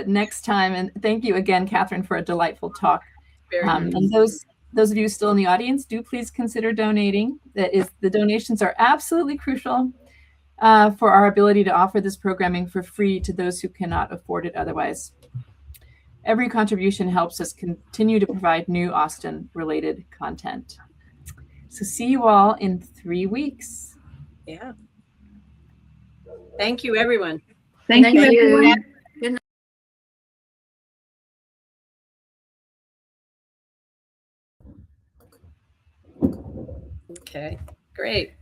next time. And thank you again, Catherine, for a delightful talk. And those of you still in the audience, do please consider donating. The donations are absolutely crucial for our ability to offer this programming for free to those who cannot afford it otherwise. Every contribution helps us continue to provide new Austen-related content. So see you all in 3 weeks. Yeah. Thank you, everyone. Thank you, everyone. Okay, great.